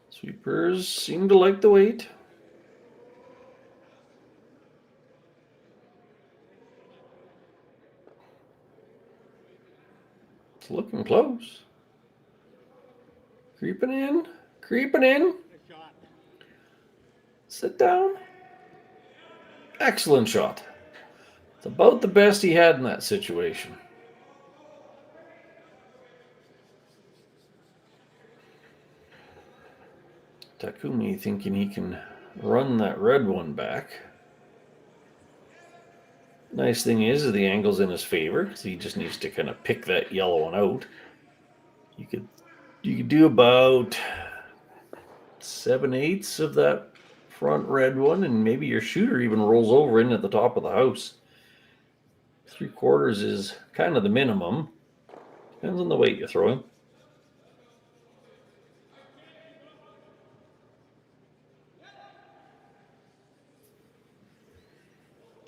Speaker 2: Sweepers seem to like the weight. close. Creeping in. Creeping in. Sit down. Excellent shot. It's about the best he had in that situation. Takumi thinking he can run that red one back. Nice thing is the angle's in his favor because he just needs to kind of pick that yellow one out. You could do about 7/8 of that front red one, and maybe your shooter even rolls over in at the top of the house. 3/4 is kind of the minimum. Depends on the weight you're throwing.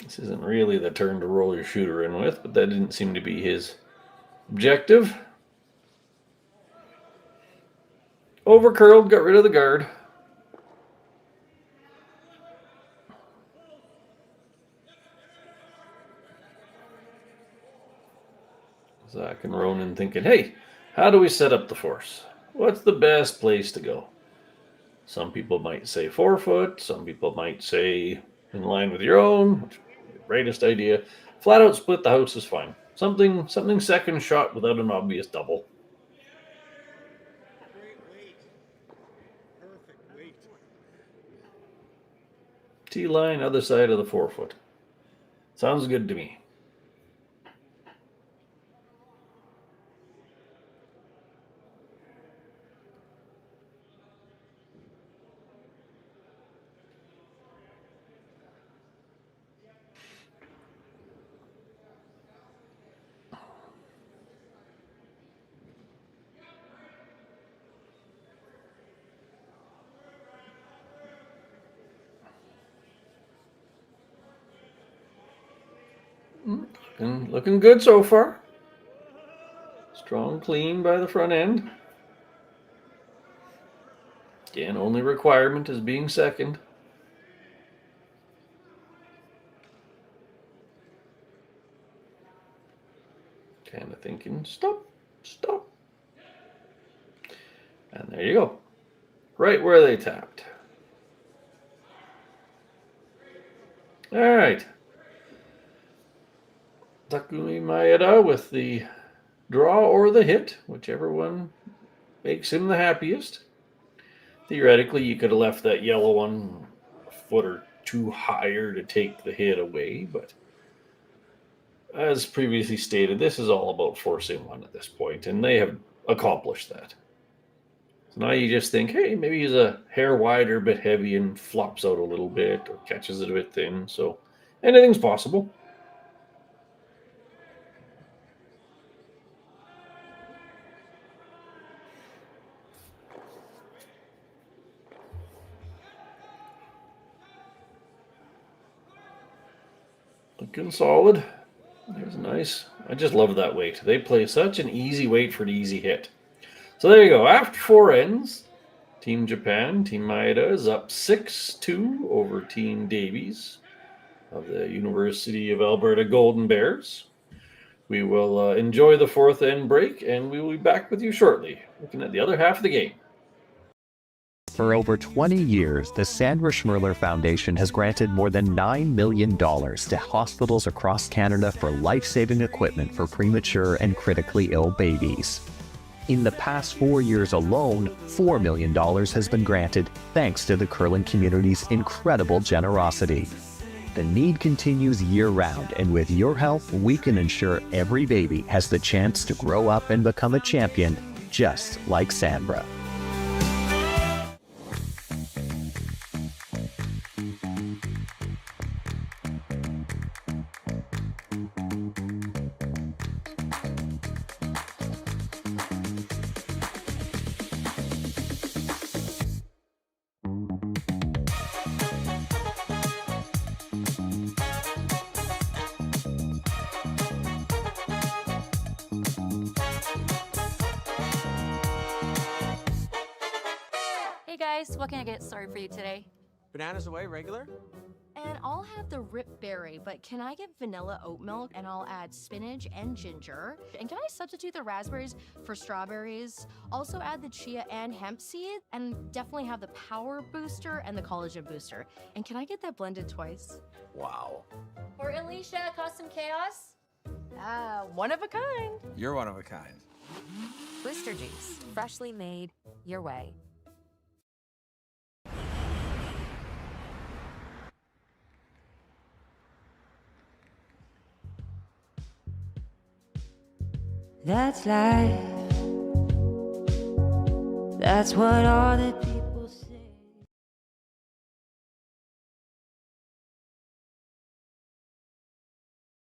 Speaker 2: This isn't really the turn to roll your shooter in with, but that didn't seem to be his objective. Overcurled, got rid of the guard. Zach and Ronan thinking, hey, how do we set up the force? What's the best place to go? Some people might say 4 foot. Some people might say in line with your own, which would be the greatest idea. Flat out split the house is fine. Something second shot without an obvious double. T-line, other side of the 4 foot. Sounds good to me. Looking good so far. Strong clean by the front end. Again, only requirement is being second. Kind of thinking, stop. And there you go. Right where they tapped. All right. Takumi Maeda with the draw or the hit, whichever one makes him the happiest. Theoretically, you could have left that yellow one a foot or two higher to take the hit away, but as previously stated, this is all about forcing one at this point, and they have accomplished that. So now you just think, hey, maybe he's a hair wide or a bit heavy and flops out a little bit or catches it a bit thin, so anything's possible. Looking solid. There's nice. I just love that weight. They play such an easy weight for an easy hit. So there you go. After 4 ends, Team Japan, Team Maeda is up 6-2 over Team Davies of the University of Alberta Golden Bears. We will enjoy the 4th end break, and we will be back with you shortly, looking at the other half of the game.
Speaker 15: For over 20 years, the Sandra Schmirler Foundation has granted more than $9 million to hospitals across Canada for life-saving equipment for premature and critically ill babies. In the past 4 years alone, $4 million has been granted thanks to the curling community's incredible generosity. The need continues year-round, and with your help, we can ensure every baby has the chance to grow up and become a champion, just like Sandra.
Speaker 16: Hey guys, what can I get started for you today?
Speaker 9: Bananas away, regular?
Speaker 8: And I'll have the rip berry, but can I get vanilla oat milk and I'll add spinach and ginger? And can I substitute the raspberries for strawberries? Also add the chia and hemp seed, and definitely have the power booster and the collagen booster. And can I get that blended twice?
Speaker 9: Wow.
Speaker 8: For Alicia, custom chaos? One of a kind.
Speaker 9: You're one of a kind.
Speaker 10: Booster juice, freshly made your way.
Speaker 3: That's life. That's what all the people say.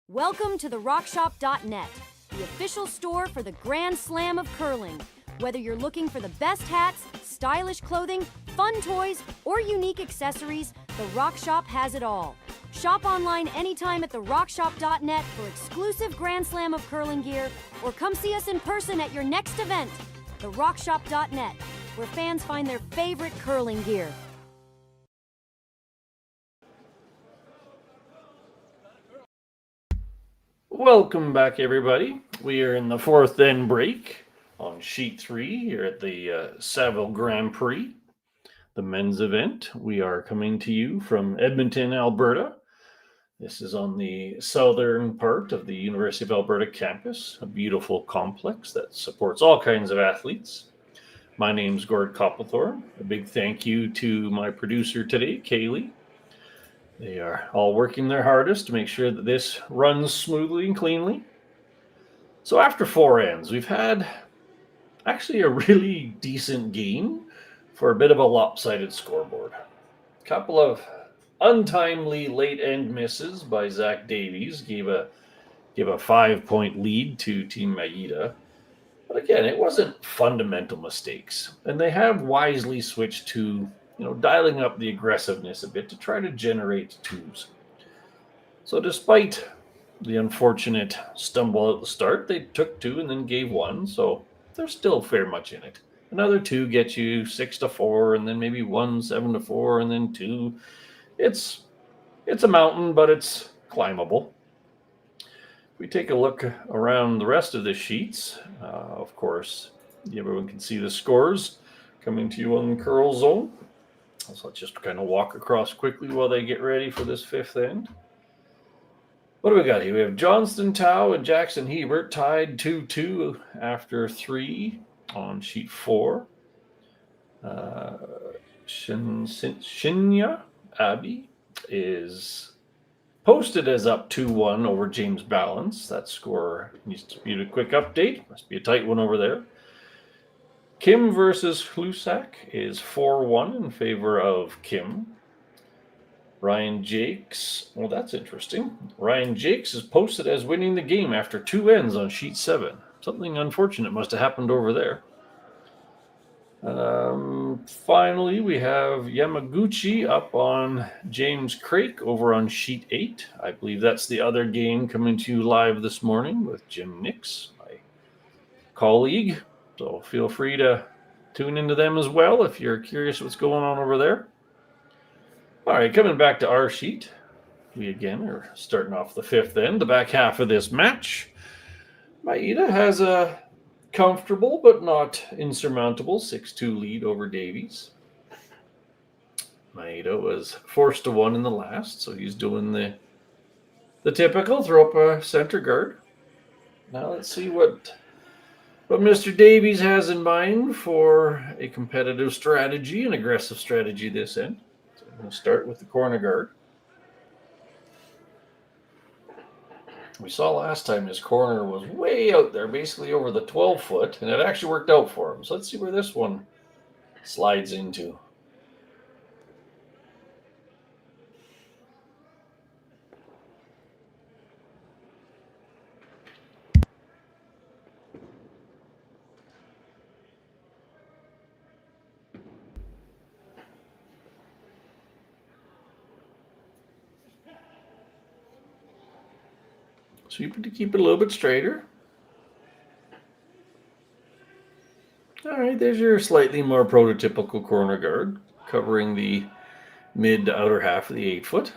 Speaker 16: Welcome to the rockshop.net, the official store for the Grand Slam of curling. Whether you're looking for the best hats, stylish clothing, fun toys, or unique accessories, the Rock Shop has it all. Shop online anytime at therockshop.net for exclusive Grand Slam of curling gear, or come see us in person at your next event. Therockshop.net, where fans find their favorite curling gear.
Speaker 2: Welcome back, everybody. We are in the fourth end break on sheet 3 here at the Saville Grand Prix, the men's event. We are coming to you from Edmonton, Alberta. This is on the southern part of the University of Alberta campus, a beautiful complex that supports all kinds of athletes. My name's Gord Copplethorne. A big thank you to my producer today, Kaylee. They are all working their hardest to make sure that this runs smoothly and cleanly. So after 4 ends, we've had actually a really decent game for a bit of a lopsided scoreboard. A couple of untimely late end misses by Zach Davies gave a 5-point lead to Team Maeda. But again, it wasn't fundamental mistakes. And they have wisely switched to dialing up the aggressiveness a bit to try to generate twos. So despite the unfortunate stumble at the start, they took 2 and then gave 1. So there's still fair much in it. Another 2 gets you 6-4, and then maybe 1 7-4, and then 2. It's a mountain, but it's climbable. If we take a look around the rest of the sheets, of course, everyone can see the scores coming to you on the curl zone. So let's just kind of walk across quickly while they get ready for this 5th end. What do we got here? We have Johnston Tao and Jackson Hebert tied 2-2 after 3 on sheet 4. Shinya Abbey is posted as up 2-1 over James Balance. That score needs to be a quick update. Must be a tight one over there. Kim versus Hlusak is 4-1 in favor of Kim. Ryan Jakes, well, that's interesting. Ryan Jakes is posted as winning the game after 2 ends on sheet 7. Something unfortunate must have happened over there. Finally, we have Yamaguchi up on James Craik over on sheet 8. I believe that's the other game coming to you live this morning with Jim Nix, my colleague. So feel free to tune into them as well if you're curious what's going on over there. All right, coming back to our sheet. We again are starting off the 5th end, the back half of this match. Maeda has a comfortable but not insurmountable 6-2 lead over Davies. Maeda was forced to 1 in the last, so he's doing the typical throw up a center guard. Now let's see what Mr. Davies has in mind for a competitive strategy, an aggressive strategy this end. So I'm going to start with the corner guard. We saw last time his corner was way out there, basically over the 12-foot, and it actually worked out for him. So let's see where this one slides into. Sweep it to keep it a little bit straighter. All right, there's your slightly more prototypical corner guard, covering the mid to outer half of the 8-foot.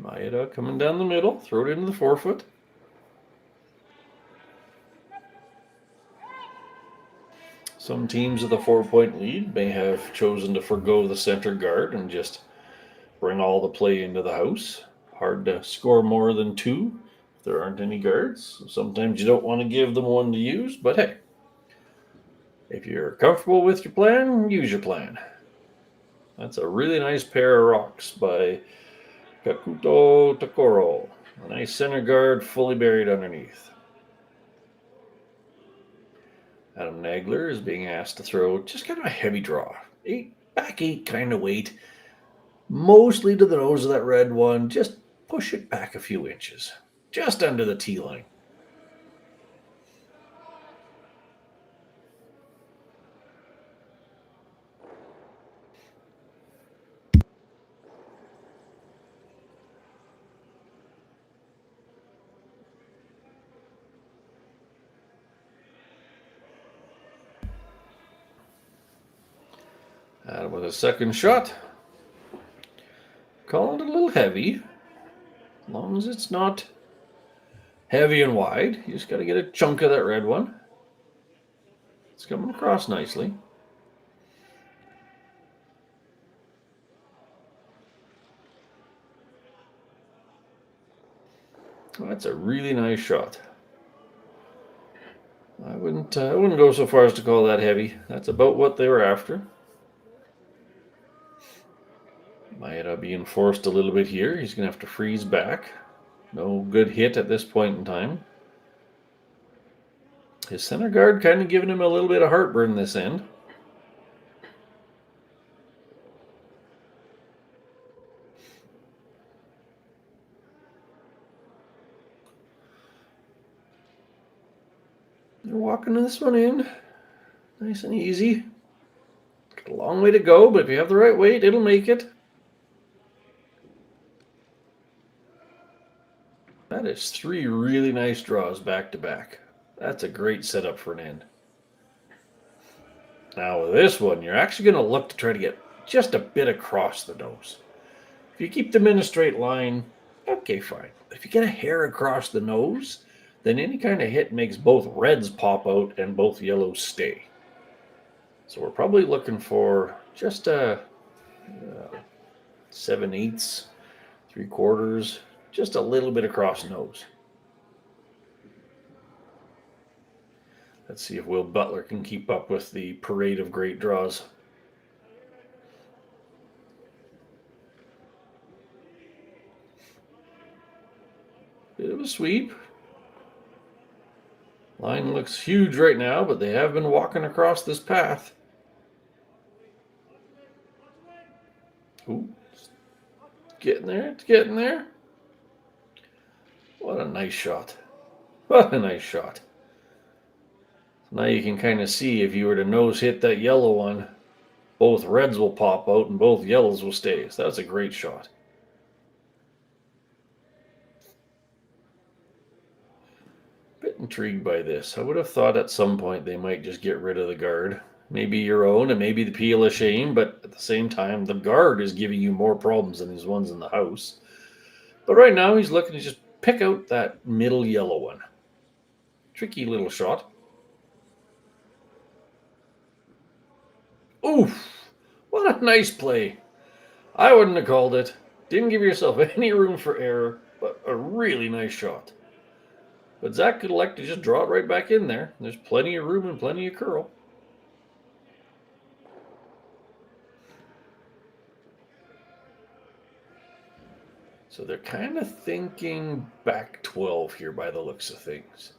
Speaker 2: Maeda coming down the middle, throw it into the 4-foot. Some teams with a 4-point lead may have chosen to forgo the center guard and just bring all the play into the house. Hard to score more than 2 if there aren't any guards. Sometimes you don't want to give them one to use, but hey, if you're comfortable with your plan, use your plan. That's a really nice pair of rocks by Kakuto Takoro. A nice center guard fully buried underneath. Adam Nagler is being asked to throw just kind of a heavy draw. Back 8 kind of weight. Mostly to the nose of that red one. Just push it back a few inches. Just under the tee line. Adam with a second shot. Calling it a little heavy. As long as it's not heavy and wide. You just got to get a chunk of that red one. It's coming across nicely. Oh, that's a really nice shot. I wouldn't go so far as to call that heavy. That's about what they were after. Maeda being forced a little bit here. He's going to have to freeze back. No good hit at this point in time. His center guard kind of giving him a little bit of heartburn this end. They're walking this one in. Nice and easy. Got a long way to go, but if you have the right weight, it'll make it. That is 3 really nice draws back to back. That's a great setup for an end. Now with this one, you're actually going to look to try to get just a bit across the nose. If you keep them in a straight line, okay, fine. If you get a hair across the nose, then any kind of hit makes both reds pop out and both yellows stay. So we're probably looking for just a 7/8, 3/4, just a little bit across nose. Let's see if Will Butler can keep up with the parade of great draws. Bit of a sweep. Line looks huge right now, but they have been walking across this path. Ooh, it's getting there, it's getting there. What a nice shot. What a nice shot. Now you can kind of see if you were to nose hit that yellow one, both reds will pop out and both yellows will stay. So that's a great shot. Bit intrigued by this. I would have thought at some point they might just get rid of the guard. Maybe your own and maybe the peel of shame, but at the same time, the guard is giving you more problems than these ones in the house. But right now he's looking to just pick out that middle yellow one. Tricky little shot. Oof! What a nice play. I wouldn't have called it. Didn't give yourself any room for error, but a really nice shot. But Zach could elect to just draw it right back in there. There's plenty of room and plenty of curl. So they're kind of thinking back 12 here by the looks of things.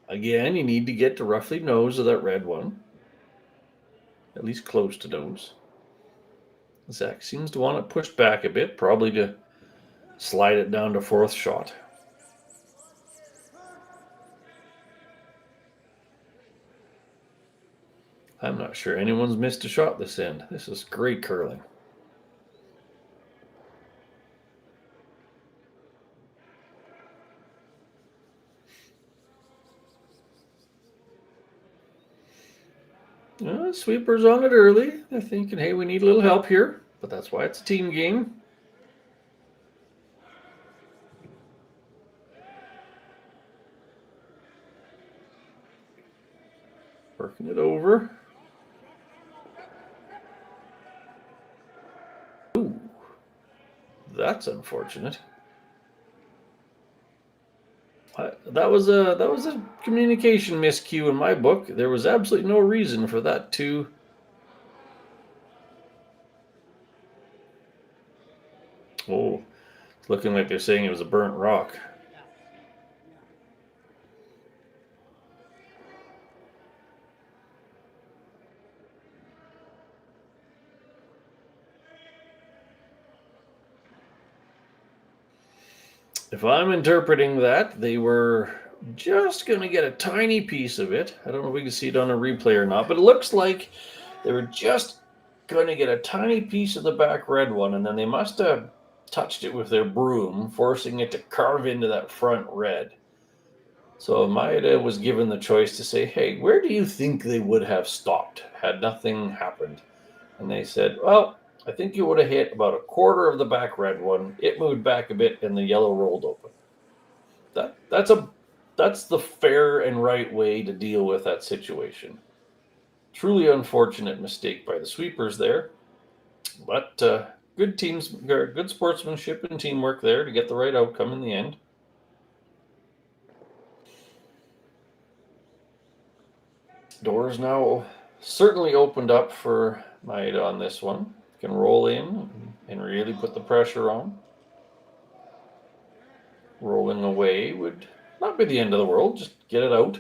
Speaker 2: Again, you need to get to roughly nose of that red one. At least close to nose. Zach seems to want it pushed back a bit, probably to slide it down to 4th shot. I'm not sure anyone's missed a shot this end. This is great curling. Sweepers on it early. They're thinking, hey, we need a little help here. But that's why it's a team game. Working it over. Ooh, that's unfortunate. That was a communication miscue in my book. There was absolutely no reason for that to. Oh, it's looking like they're saying it was a burnt rock. If I'm interpreting that, they were just going to get a tiny piece of it. I don't know if we can see it on a replay or not, but it looks like they were just going to get a tiny piece of the back red one, and then they must have touched it with their broom, forcing it to carve into that front red. So Maeda was given the choice to say, hey, where do you think they would have stopped had nothing happened? And they said, well, I think you would have hit about a quarter of the back red one. It moved back a bit, and the yellow rolled open. That's the fair and right way to deal with that situation. Truly unfortunate mistake by the sweepers there, but good sportsmanship and teamwork there to get the right outcome in the end. Doors now certainly opened up for Maeda on this one. Can roll in and really put the pressure on. Rolling away would not be the end of the world. Just get it out.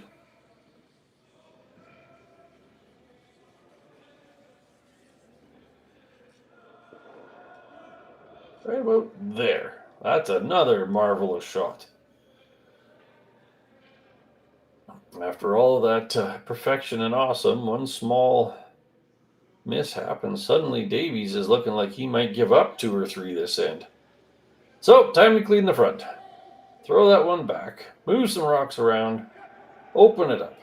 Speaker 2: Right about there. That's another marvelous shot. After all of that perfection and awesome, one small mishap, and suddenly Davies is looking like he might give up 2 or 3 this end. So, time to clean the front. Throw that one back. Move some rocks around. Open it up.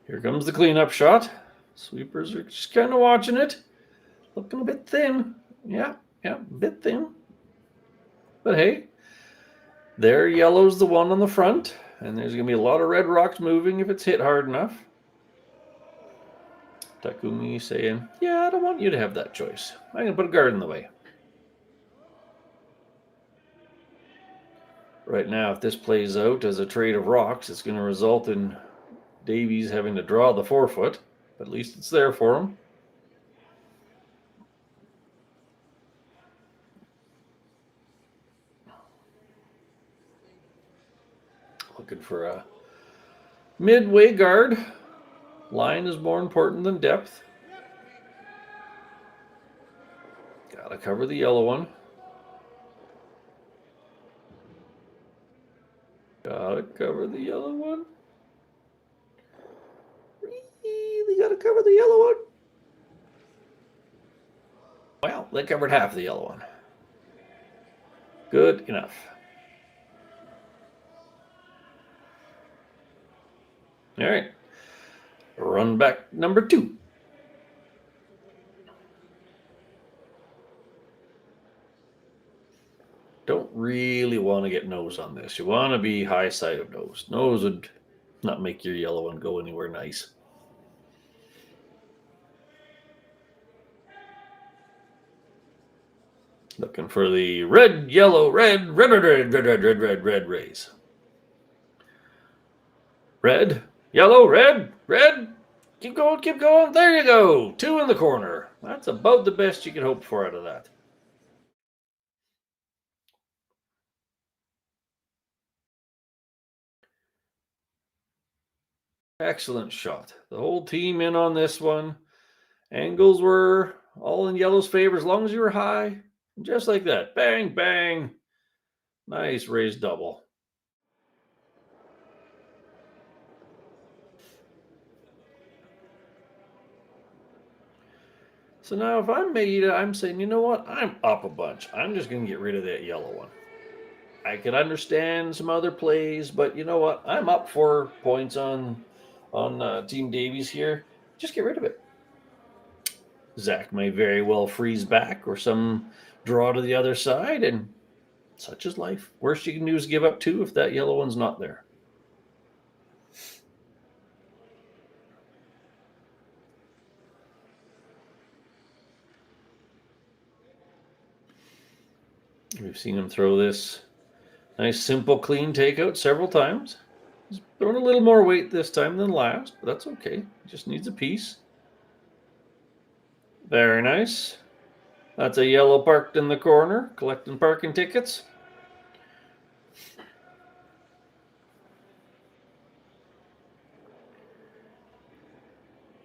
Speaker 2: Here comes the cleanup shot. Sweepers are just kind of watching it. Looking a bit thin. Yeah, a bit thin. But hey, there yellow's the one on the front, and there's going to be a lot of red rocks moving if it's hit hard enough. Takumi saying, yeah, I don't want you to have that choice. I'm going to put a guard in the way. Right now, if this plays out as a trade of rocks, it's going to result in Davies having to draw the 4-foot. But at least it's there for him. Looking for a midway guard. Line is more important than depth. Gotta cover the yellow one. Gotta cover the yellow one. Really gotta cover the yellow one. Well, they covered half the yellow one. Good enough. All right. Run back number 2. Don't really want to get nose on this. You want to be high side of nose. Nose would not make your yellow one go anywhere nice. Looking for the red, yellow, red rays. Red, yellow, red. Keep going, keep going. There you go. 2 in the corner. That's about the best you can hope for out of that. Excellent shot. The whole team in on this one. Angles were all in yellow's favor as long as you were high. Just like that. Bang, bang. Nice raised double. So now if I'm Maeda, I'm saying, you know what? I'm up a bunch. I'm just going to get rid of that yellow one. I could understand some other plays, but you know what? I'm up 4 points on Team Davies here. Just get rid of it. Zach may very well freeze back or some draw to the other side, and such is life. Worst you can do is give up 2 if that yellow one's not there. We've seen him throw this nice, simple, clean takeout several times. He's throwing a little more weight this time than last, but that's okay. He just needs a piece. Very nice. That's a yellow parked in the corner, collecting parking tickets.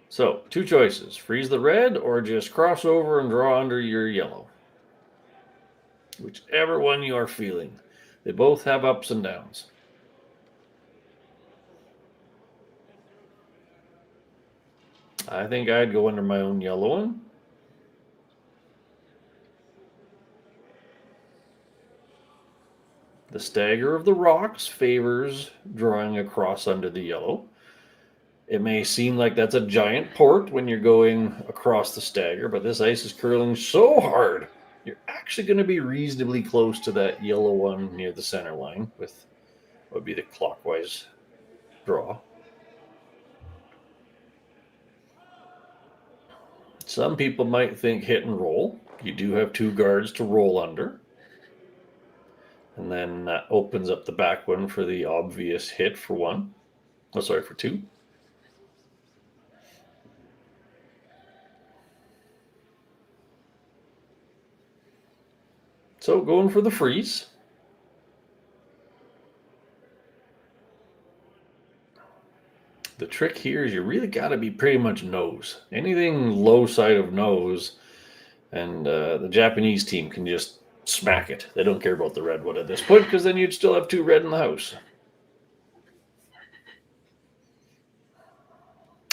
Speaker 2: So, 2 choices. Freeze the red or just cross over and draw under your yellow. Whichever one you are feeling. They both have ups and downs. I think I'd go under my own yellow one. The stagger of the rocks favors drawing across under the yellow. It may seem like that's a giant port when you're going across the stagger, but this ice is curling so hard, you're actually going to be reasonably close to that yellow one near the center line with what would be the clockwise draw. Some people might think hit and roll. You do have 2 guards to roll under. And then that opens up the back one for the obvious hit for 1. Oh, sorry, for 2. So going for the freeze. The trick here is you really got to be pretty much nose. Anything low side of nose, and the Japanese team can just smack it. They don't care about the red one at this point, because then you'd still have 2 red in the house.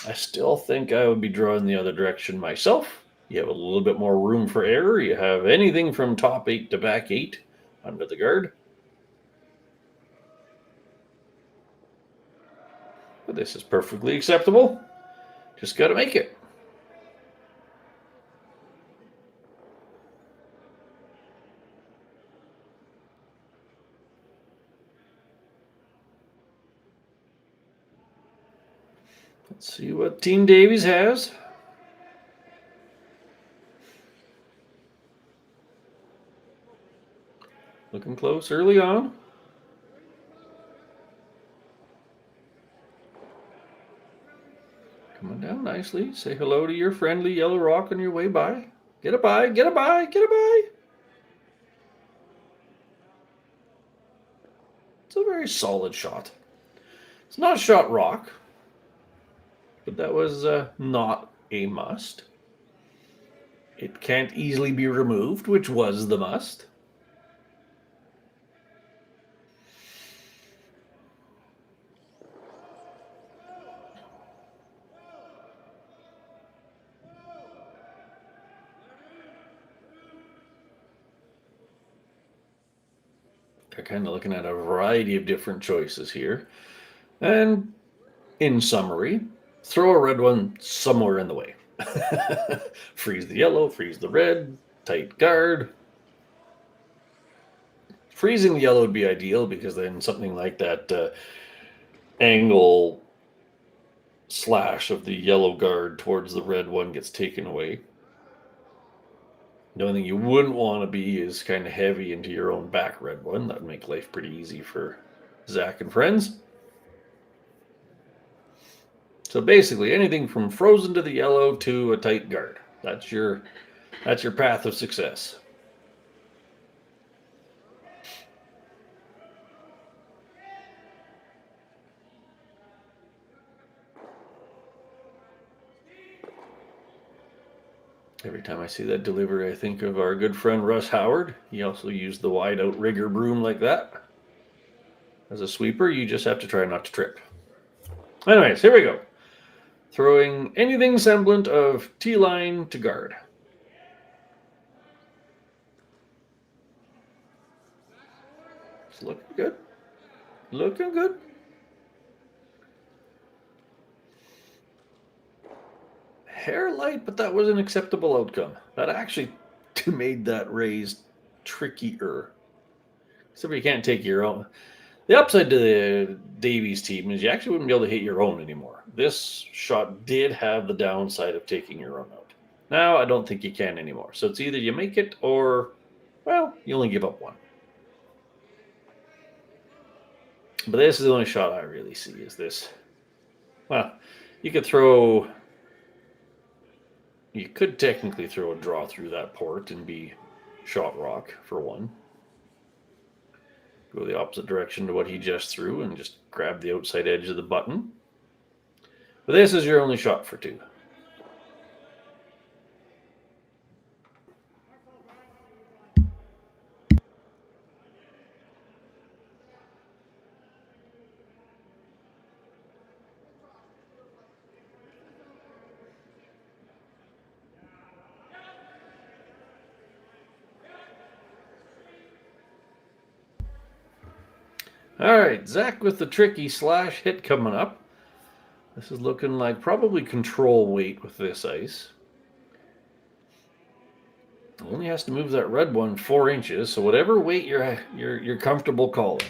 Speaker 2: I still think I would be drawing the other direction myself. You have a little bit more room for error. You have anything from top 8 to back 8 under the guard. But this is perfectly acceptable. Just got to make it. Let's see what Team Davies has. Looking close early on. Coming down nicely. Say hello to your friendly yellow rock on your way by. Get a bye, get a bye, get a bye. It's a very solid shot. It's not a shot rock, but that was not a must. It can't easily be removed, which was the must. They're kind of looking at a variety of different choices here. And in summary, throw a red one somewhere in the way. Freeze the yellow, freeze the red, tight guard. Freezing the yellow would be ideal, because then something like that angle slash of the yellow guard towards the red one gets taken away. The only thing you wouldn't want to be is kind of heavy into your own back red one. That would make life pretty easy for Zach and friends. So basically, anything from frozen to the yellow to a tight guard. That's your path of success. Every time I see that delivery, I think of our good friend Russ Howard. He also used the wide-out rigger broom like that. As a sweeper, you just have to try not to trip. Anyways, here we go. Throwing anything semblant of T-line to guard. Good. Looking good. Hair light, but that was an acceptable outcome. That actually made that raise trickier. Except you can't take your own. The upside to the Davies team is you actually wouldn't be able to hit your own anymore. This shot did have the downside of taking your own out. Now I don't think you can anymore. So it's either you make it or, well, you only give up one. But this is the only shot I really see is this. Well, you could technically throw a draw through that port and be shot rock for one. Go the opposite direction to what he just threw and just grab the outside edge of the button. But this is your only shot for two. All right, Zach with the tricky slash hit coming up. This is looking like probably control weight with this ice. Only has to move that red one 4 inches, so whatever weight you're comfortable calling.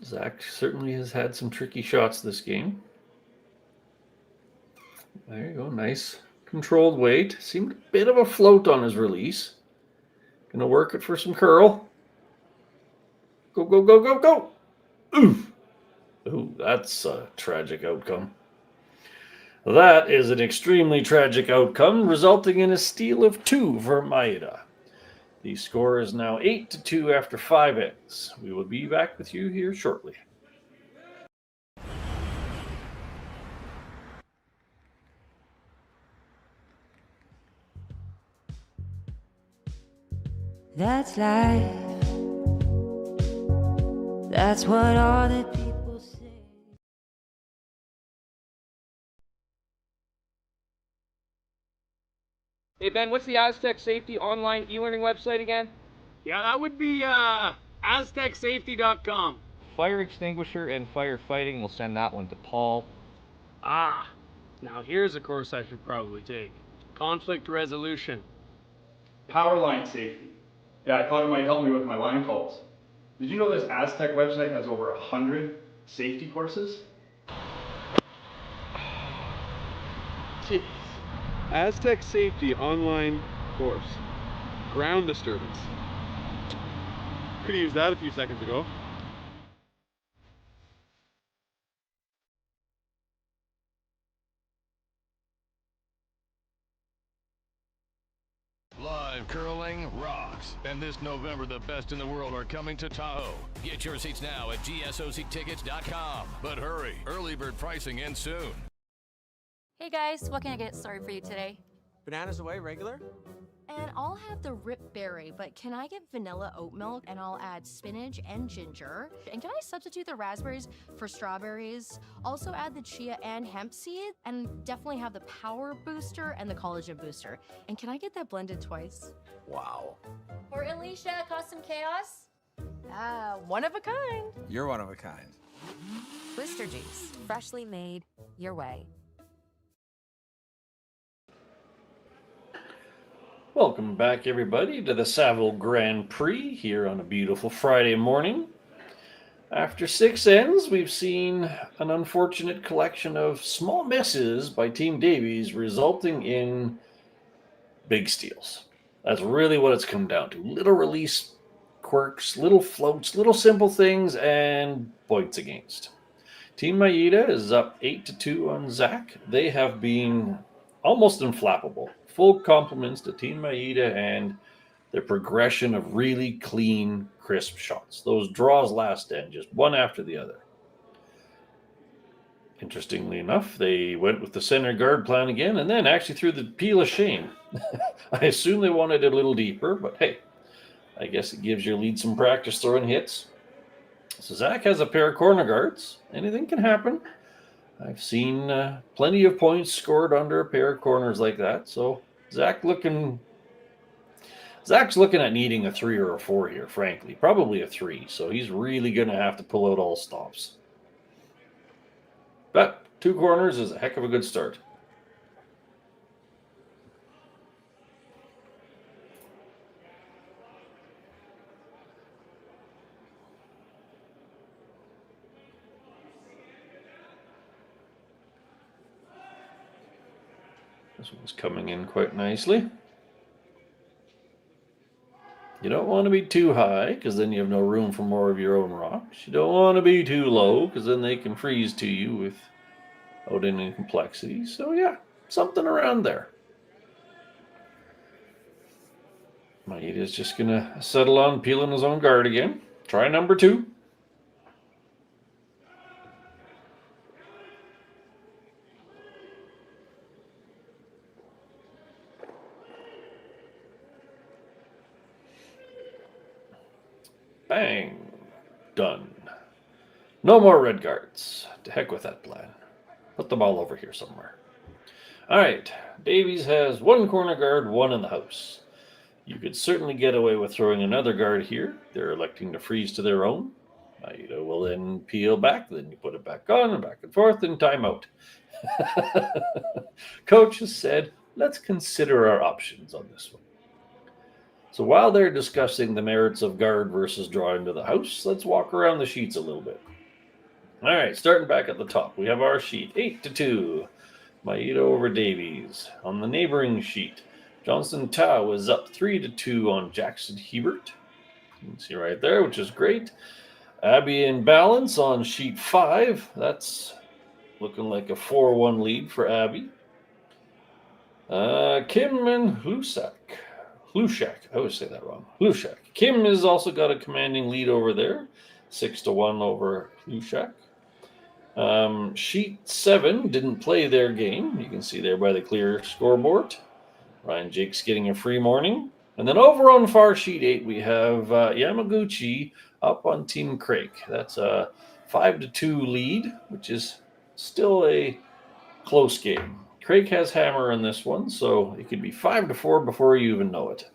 Speaker 2: Zach certainly has had some tricky shots this game. There you go, nice controlled weight. Seemed a bit of a float on his release. Gonna work it for some curl. Go, go, go, go, go! Oof! Ooh, that's a tragic outcome. That is an extremely tragic outcome, resulting in a steal of 2 for Maeda. The score is now 8-2 after 5 ends. We will be back with you here shortly.
Speaker 3: That's life. That's what all the people say.
Speaker 4: Hey Ben, what's the Aztec Safety online e-learning website again?
Speaker 5: Yeah, that would be aztecsafety.com.
Speaker 4: Fire extinguisher and firefighting, we'll send that one to Paul.
Speaker 5: Ah, now here's a course I should probably take. Conflict resolution.
Speaker 6: Power line safety. Yeah, I thought it might help me with my line calls. Did you know this Aztec website has over 100 safety courses?
Speaker 7: Jeez. Aztec Safety online course. Ground disturbance. Could have used that a few seconds ago.
Speaker 1: Live curling rocks. And this November, the best in the world are coming to Tahoe. Get your seats now at gsoctickets.com. But hurry, early bird pricing ends soon.
Speaker 8: Hey guys, what can I get started for you today?
Speaker 9: Bananas away, regular?
Speaker 8: And I'll have the rip berry, but can I get vanilla oat milk and I'll add spinach and ginger? And can I substitute the raspberries for strawberries? Also add the chia and hemp seed, and definitely have the power booster and the collagen booster. And can I get that blended twice?
Speaker 9: Wow.
Speaker 16: For Alicia, Custom Chaos?
Speaker 8: One of a kind.
Speaker 9: You're one of a kind.
Speaker 10: Booster juice, freshly made, your way.
Speaker 2: Welcome back, everybody, to the Saville Grand Prix here on a beautiful Friday morning. After 6 ends, we've seen an unfortunate collection of small misses by Team Davies, resulting in big steals. That's really what it's come down to. Little release quirks, little floats, little simple things, and points against. Team Maeda is up 8-2 on Zach. They have been almost unflappable. Full compliments to Team Maeda and their progression of really clean, crisp shots. Those draws last end, just one after the other. Interestingly enough, they went with the center guard plan again and then actually threw the peel of shame. I assume they wanted it a little deeper, but hey, I guess it gives your lead some practice throwing hits. So Zach has a pair of corner guards. Anything can happen. I've seen plenty of points scored under a pair of corners like that. So Zach's looking at needing a 3 or a 4 here, frankly. Probably a 3. So he's really going to have to pull out all stops. But 2 corners is a heck of a good start. This one's coming in quite nicely. You don't want to be too high, because then you have no room for more of your own rocks. You don't want to be too low, because then they can freeze to you without any complexity. So yeah, something around there. Maeda's just going to settle on peeling his own guard again. Try number 2. Bang. Done. No more red guards. To heck with that plan. Put the ball over here somewhere. All right. Davies has 1 corner guard, 1 in the house. You could certainly get away with throwing another guard here. They're electing to freeze to their own. Maeda will then peel back. Then you put it back on and back and forth and timeout. Coach has said, let's consider our options on this one. So while they're discussing the merits of guard versus drawing to the house, let's walk around the sheets a little bit. All right, starting back at the top, we have our sheet 8-2. Maeda over Davies. On the neighboring sheet, Johnson Tao is up 3-2 on Jackson Hebert. You can see right there, which is great. Abby in balance on sheet 5. That's looking like a 4-1 lead for Abby. Kim and Hlushak. I always say that wrong. Hlushak. Kim has also got a commanding lead over there. 6-1 over Hlushak. Sheet 7 didn't play their game. You can see there by the clear scoreboard. Ryan Jake's getting a free morning. And then over on far sheet 8, we have Yamaguchi up on Team Craig. That's a 5-2 lead, which is still a close game. Craig has hammer in this one, so it could be 5-4 before you even know it.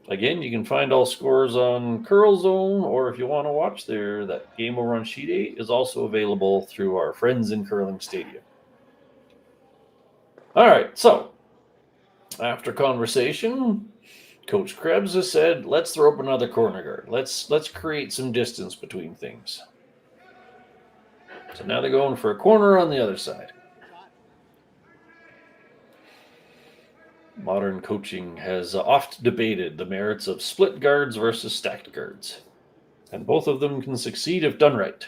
Speaker 2: Again, you can find all scores on Curl Zone, or if you want to watch there, that game over on sheet 8 is also available through our friends in Curling Stadium. All right, so after conversation, Coach Krebs has said, let's throw up another corner guard. Let's create some distance between things. So now they're going for a corner on the other side. Modern coaching has oft debated the merits of split guards versus stacked guards, and both of them can succeed if done right.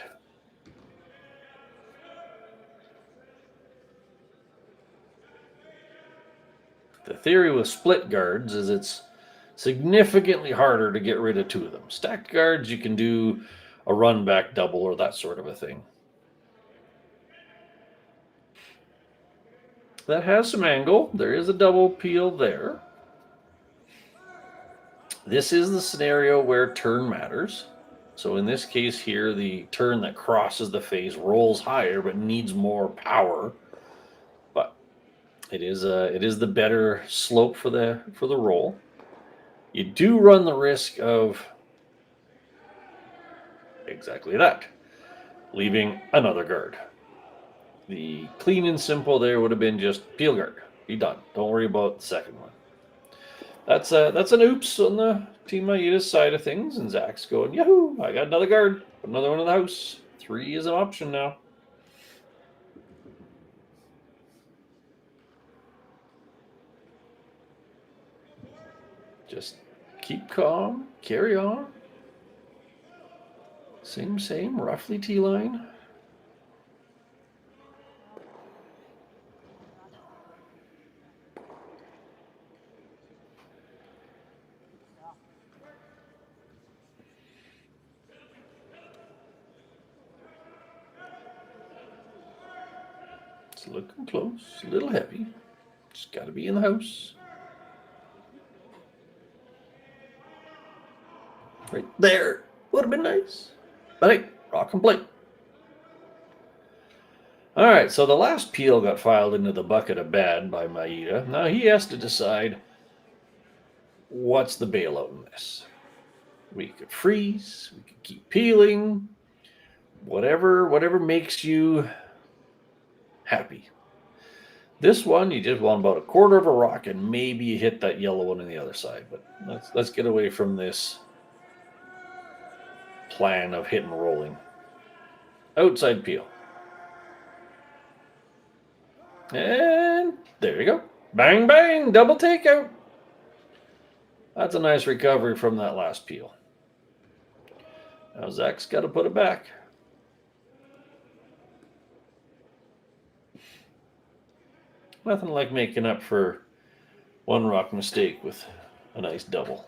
Speaker 2: The theory with split guards is it's significantly harder to get rid of 2 of them. Stacked guards, you can do a run back double or that sort of a thing. That has some angle. There is a double peel there. This is the scenario where turn matters. So in this case here, the turn that crosses the face rolls higher but needs more power. But it is the better slope for the roll. You do run the risk of exactly that, leaving another guard. The clean and simple there would have been just peel guard. Be done. Don't worry about the second one. That's an oops on the Team Maeda's side of things, and Zach's going, yahoo! I got another guard. Put another one in the house. 3 is an option now. Just keep calm. Carry on. Same. Roughly T-line. It's looking close, a little heavy. Just got to be in the house. Right there. Would have been nice. But hey, rock and play. All right, so the last peel got filed into the bucket of bad by Maeda. Now he has to decide what's the bailout in this. We could freeze, we could keep peeling, whatever makes you happy. This one, you just want about a quarter of a rock, and maybe you hit that yellow one on the other side. But let's get away from this plan of hit and rolling. Outside peel. And there you go. Bang, bang, double takeout. That's a nice recovery from that last peel. Now Zach's got to put it back. Nothing like making up for one rock mistake with a nice double.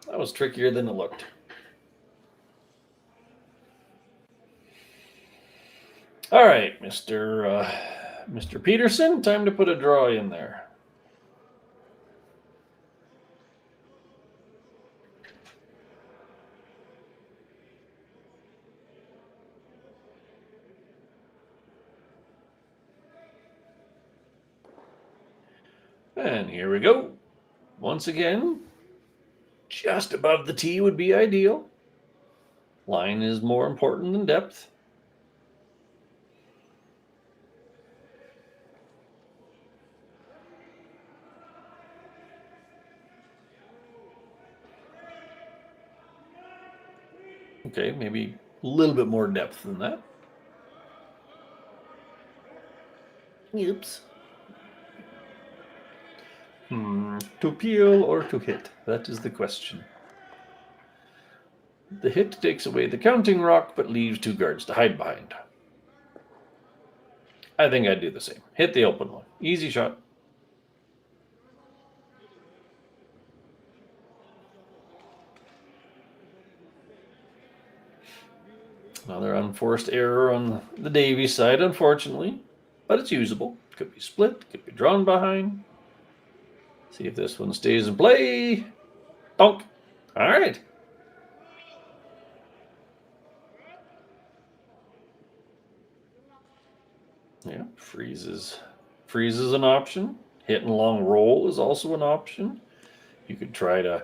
Speaker 2: That was trickier than it looked. All right, Mr. Peterson, time to put a draw in there. And here we go. Once again, just above the tee would be ideal. Line is more important than depth. Okay, maybe a little bit more depth than that. Oops. To peel or to hit? That is the question. The hit takes away the counting rock, but leaves two guards to hide behind. I think I'd do the same. Hit the open one. Easy shot. Another unforced error on the Davies side, unfortunately. But it's usable. Could be split, could be drawn behind. See if this one stays in play. Donk. All right. Yeah, freezes an option. Hit and long roll is also an option. You could try to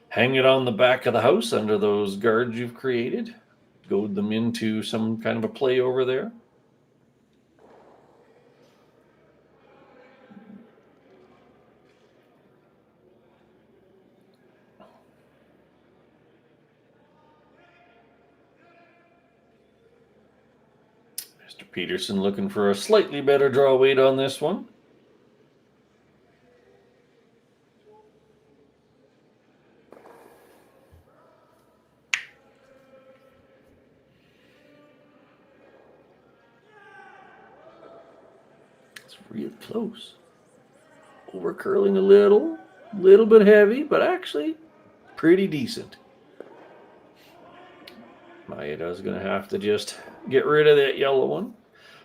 Speaker 2: hang it on the back of the house under those guards you've created. Goad them into some kind of a play over there. Mr. Peterson looking for a slightly better draw weight on this one. It's real close. Over curling a little bit heavy, but actually pretty decent. Maeda's going to have to just get rid of that yellow one.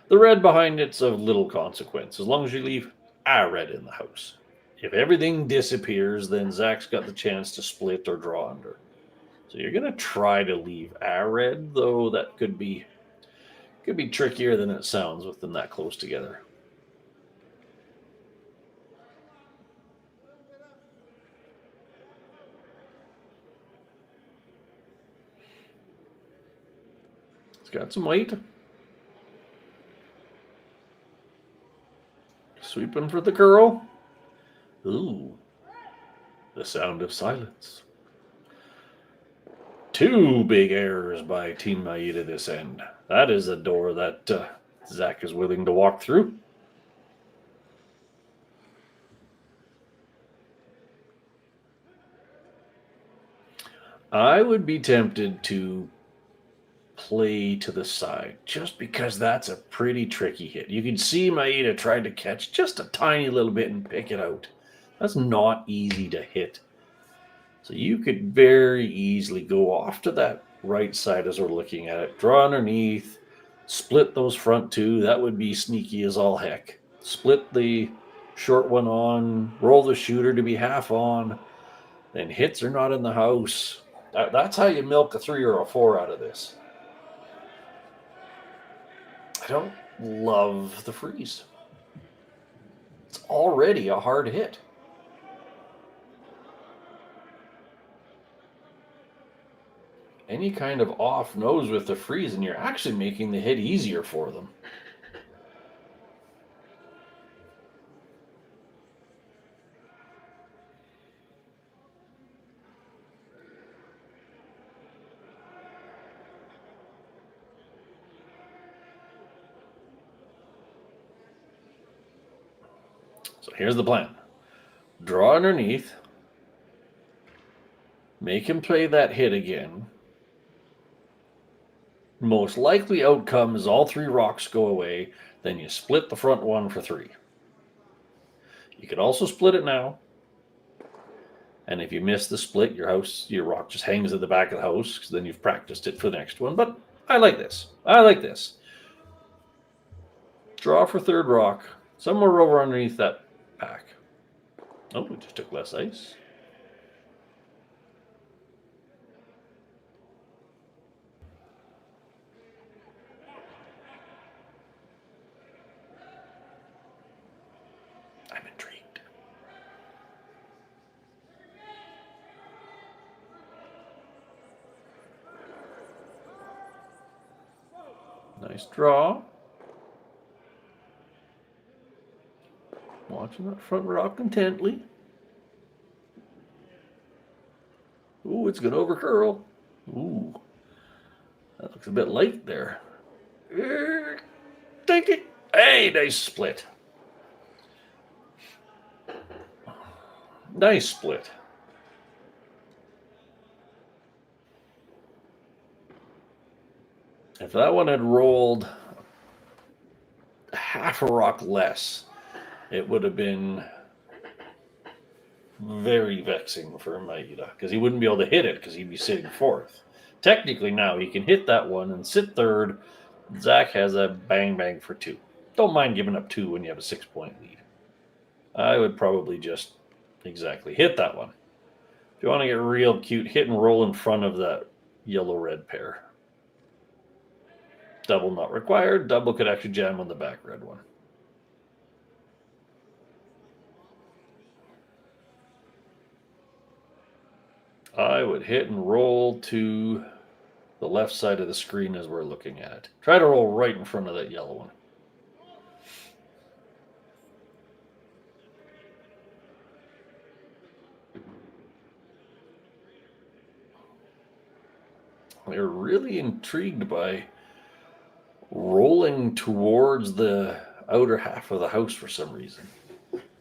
Speaker 2: The red behind it's of little consequence, as long as you leave a red in the house. If everything disappears, then Zach's got the chance to split or draw under. So you're going to try to leave a red, though that could be trickier than it sounds with them that close together. It's got some weight. Sweeping for the curl. Ooh. The sound of silence. Two big errors by Team Maeda this end. That is a door that Zach is willing to walk through. I would be tempted to play to the side just because that's a pretty tricky hit. You can see Maeda tried to catch just a tiny little bit and pick it out. That's not easy to hit. So you could very easily go off to that right side as we're looking at it. Draw underneath, split those front two. That would be sneaky as all heck. Split the short one on, roll the shooter to be half on. Then hits are not in the house. That's how you milk a 3 or a 4 out of this. love the freeze. It's already a hard hit. Any kind of off nose with the freeze, and you're actually making the hit easier for them. So here's the plan. Draw underneath. Make him play that hit again. Most likely outcome is all 3 rocks go away. Then you split the front one for 3. You could also split it now. And if you miss the split, your rock just hangs at the back of the house, because then you've practiced it for the next one. But I like this. I like this. Draw for 3rd rock. Somewhere over underneath that pack. Oh, we just took less ice. I'm intrigued. Nice draw. Watching that front rock intently. Ooh, it's going to overcurl. Ooh. That looks a bit light there. Take it. Hey, nice split. Nice split. If that one had rolled half a rock less, it would have been very vexing for Maeda, because he wouldn't be able to hit it because he'd be sitting 4th. Technically now he can hit that one and sit 3rd. Zach has a bang for 2. Don't mind giving up 2 when you have a 6-point lead. I would probably just exactly hit that one. If you want to get real cute, hit and roll in front of that yellow-red pair. Double not required. Double could actually jam on the back red one. I would hit and roll to the left side of the screen as we're looking at it. Try to roll right in front of that yellow one. They're really intrigued by rolling towards the outer half of the house for some reason.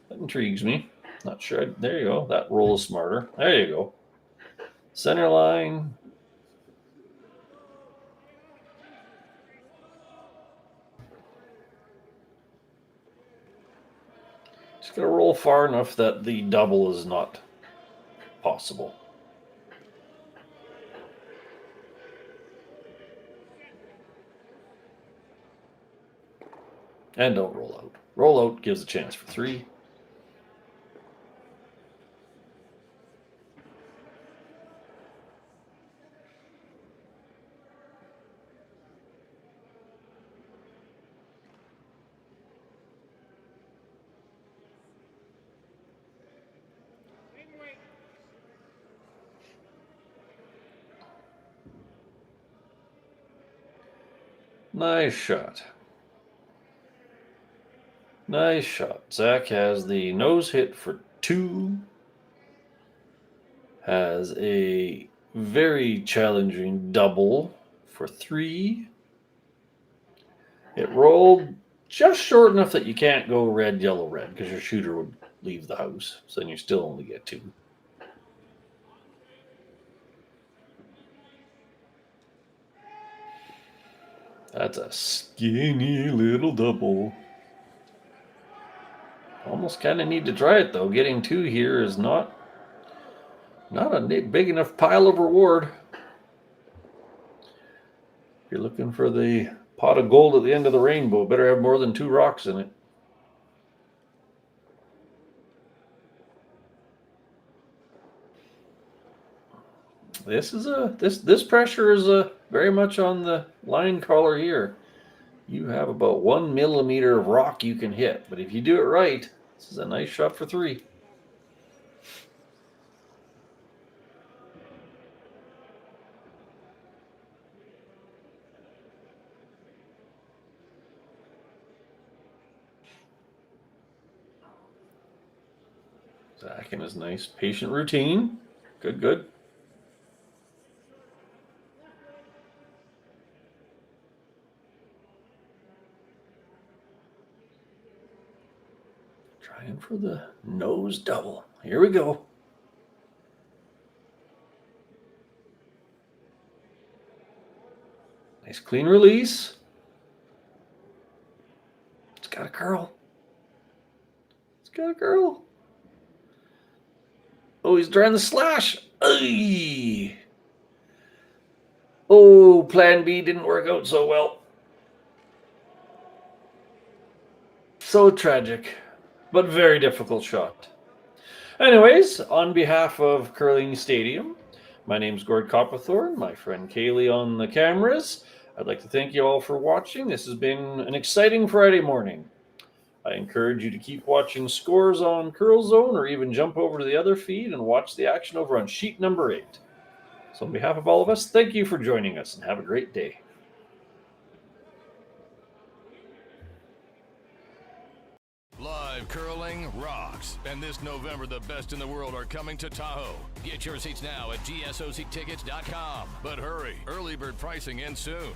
Speaker 2: That intrigues me. Not sure. There you go. That roll is smarter. There you go. Center line. Just going to roll far enough that the double is not possible. And don't roll out. Roll out gives a chance for 3. Nice shot. Nice shot. Zach has the nose hit for 2. Has a very challenging double for 3. It rolled just short enough that you can't go red, yellow, red, because your shooter would leave the house. So then you still only get 2. That's a skinny little double. Almost kind of need to try it, though. Getting 2 here is not a big enough pile of reward. If you're looking for the pot of gold at the end of the rainbow, better have more than 2 rocks in it. This pressure is very much on the line caller here. you have about 1 millimeter of rock you can hit. But if you do it right, this is a nice shot for 3. Zach and his nice patient routine. Good, good. Trying for the nose double. Here we go. Nice clean release. It's got a curl. It's got a curl. Oh, he's trying the slash. Ay. Oh, plan B didn't work out so well. So tragic, but very difficult shot. Anyways, on behalf of Curling Stadium, my name's Gord Copperthorne, my friend Kaylee on the cameras. I'd like to thank you all for watching. This has been an exciting Friday morning. I encourage you to keep watching scores on Curl Zone or even jump over to the other feed and watch the action over on sheet number 8. So on behalf of all of us, thank you for joining us and have a great day.
Speaker 1: Live curling rocks. And this November, the best in the world are coming to Tahoe. Get your seats now at gsoctickets.com. But hurry, early bird pricing ends soon.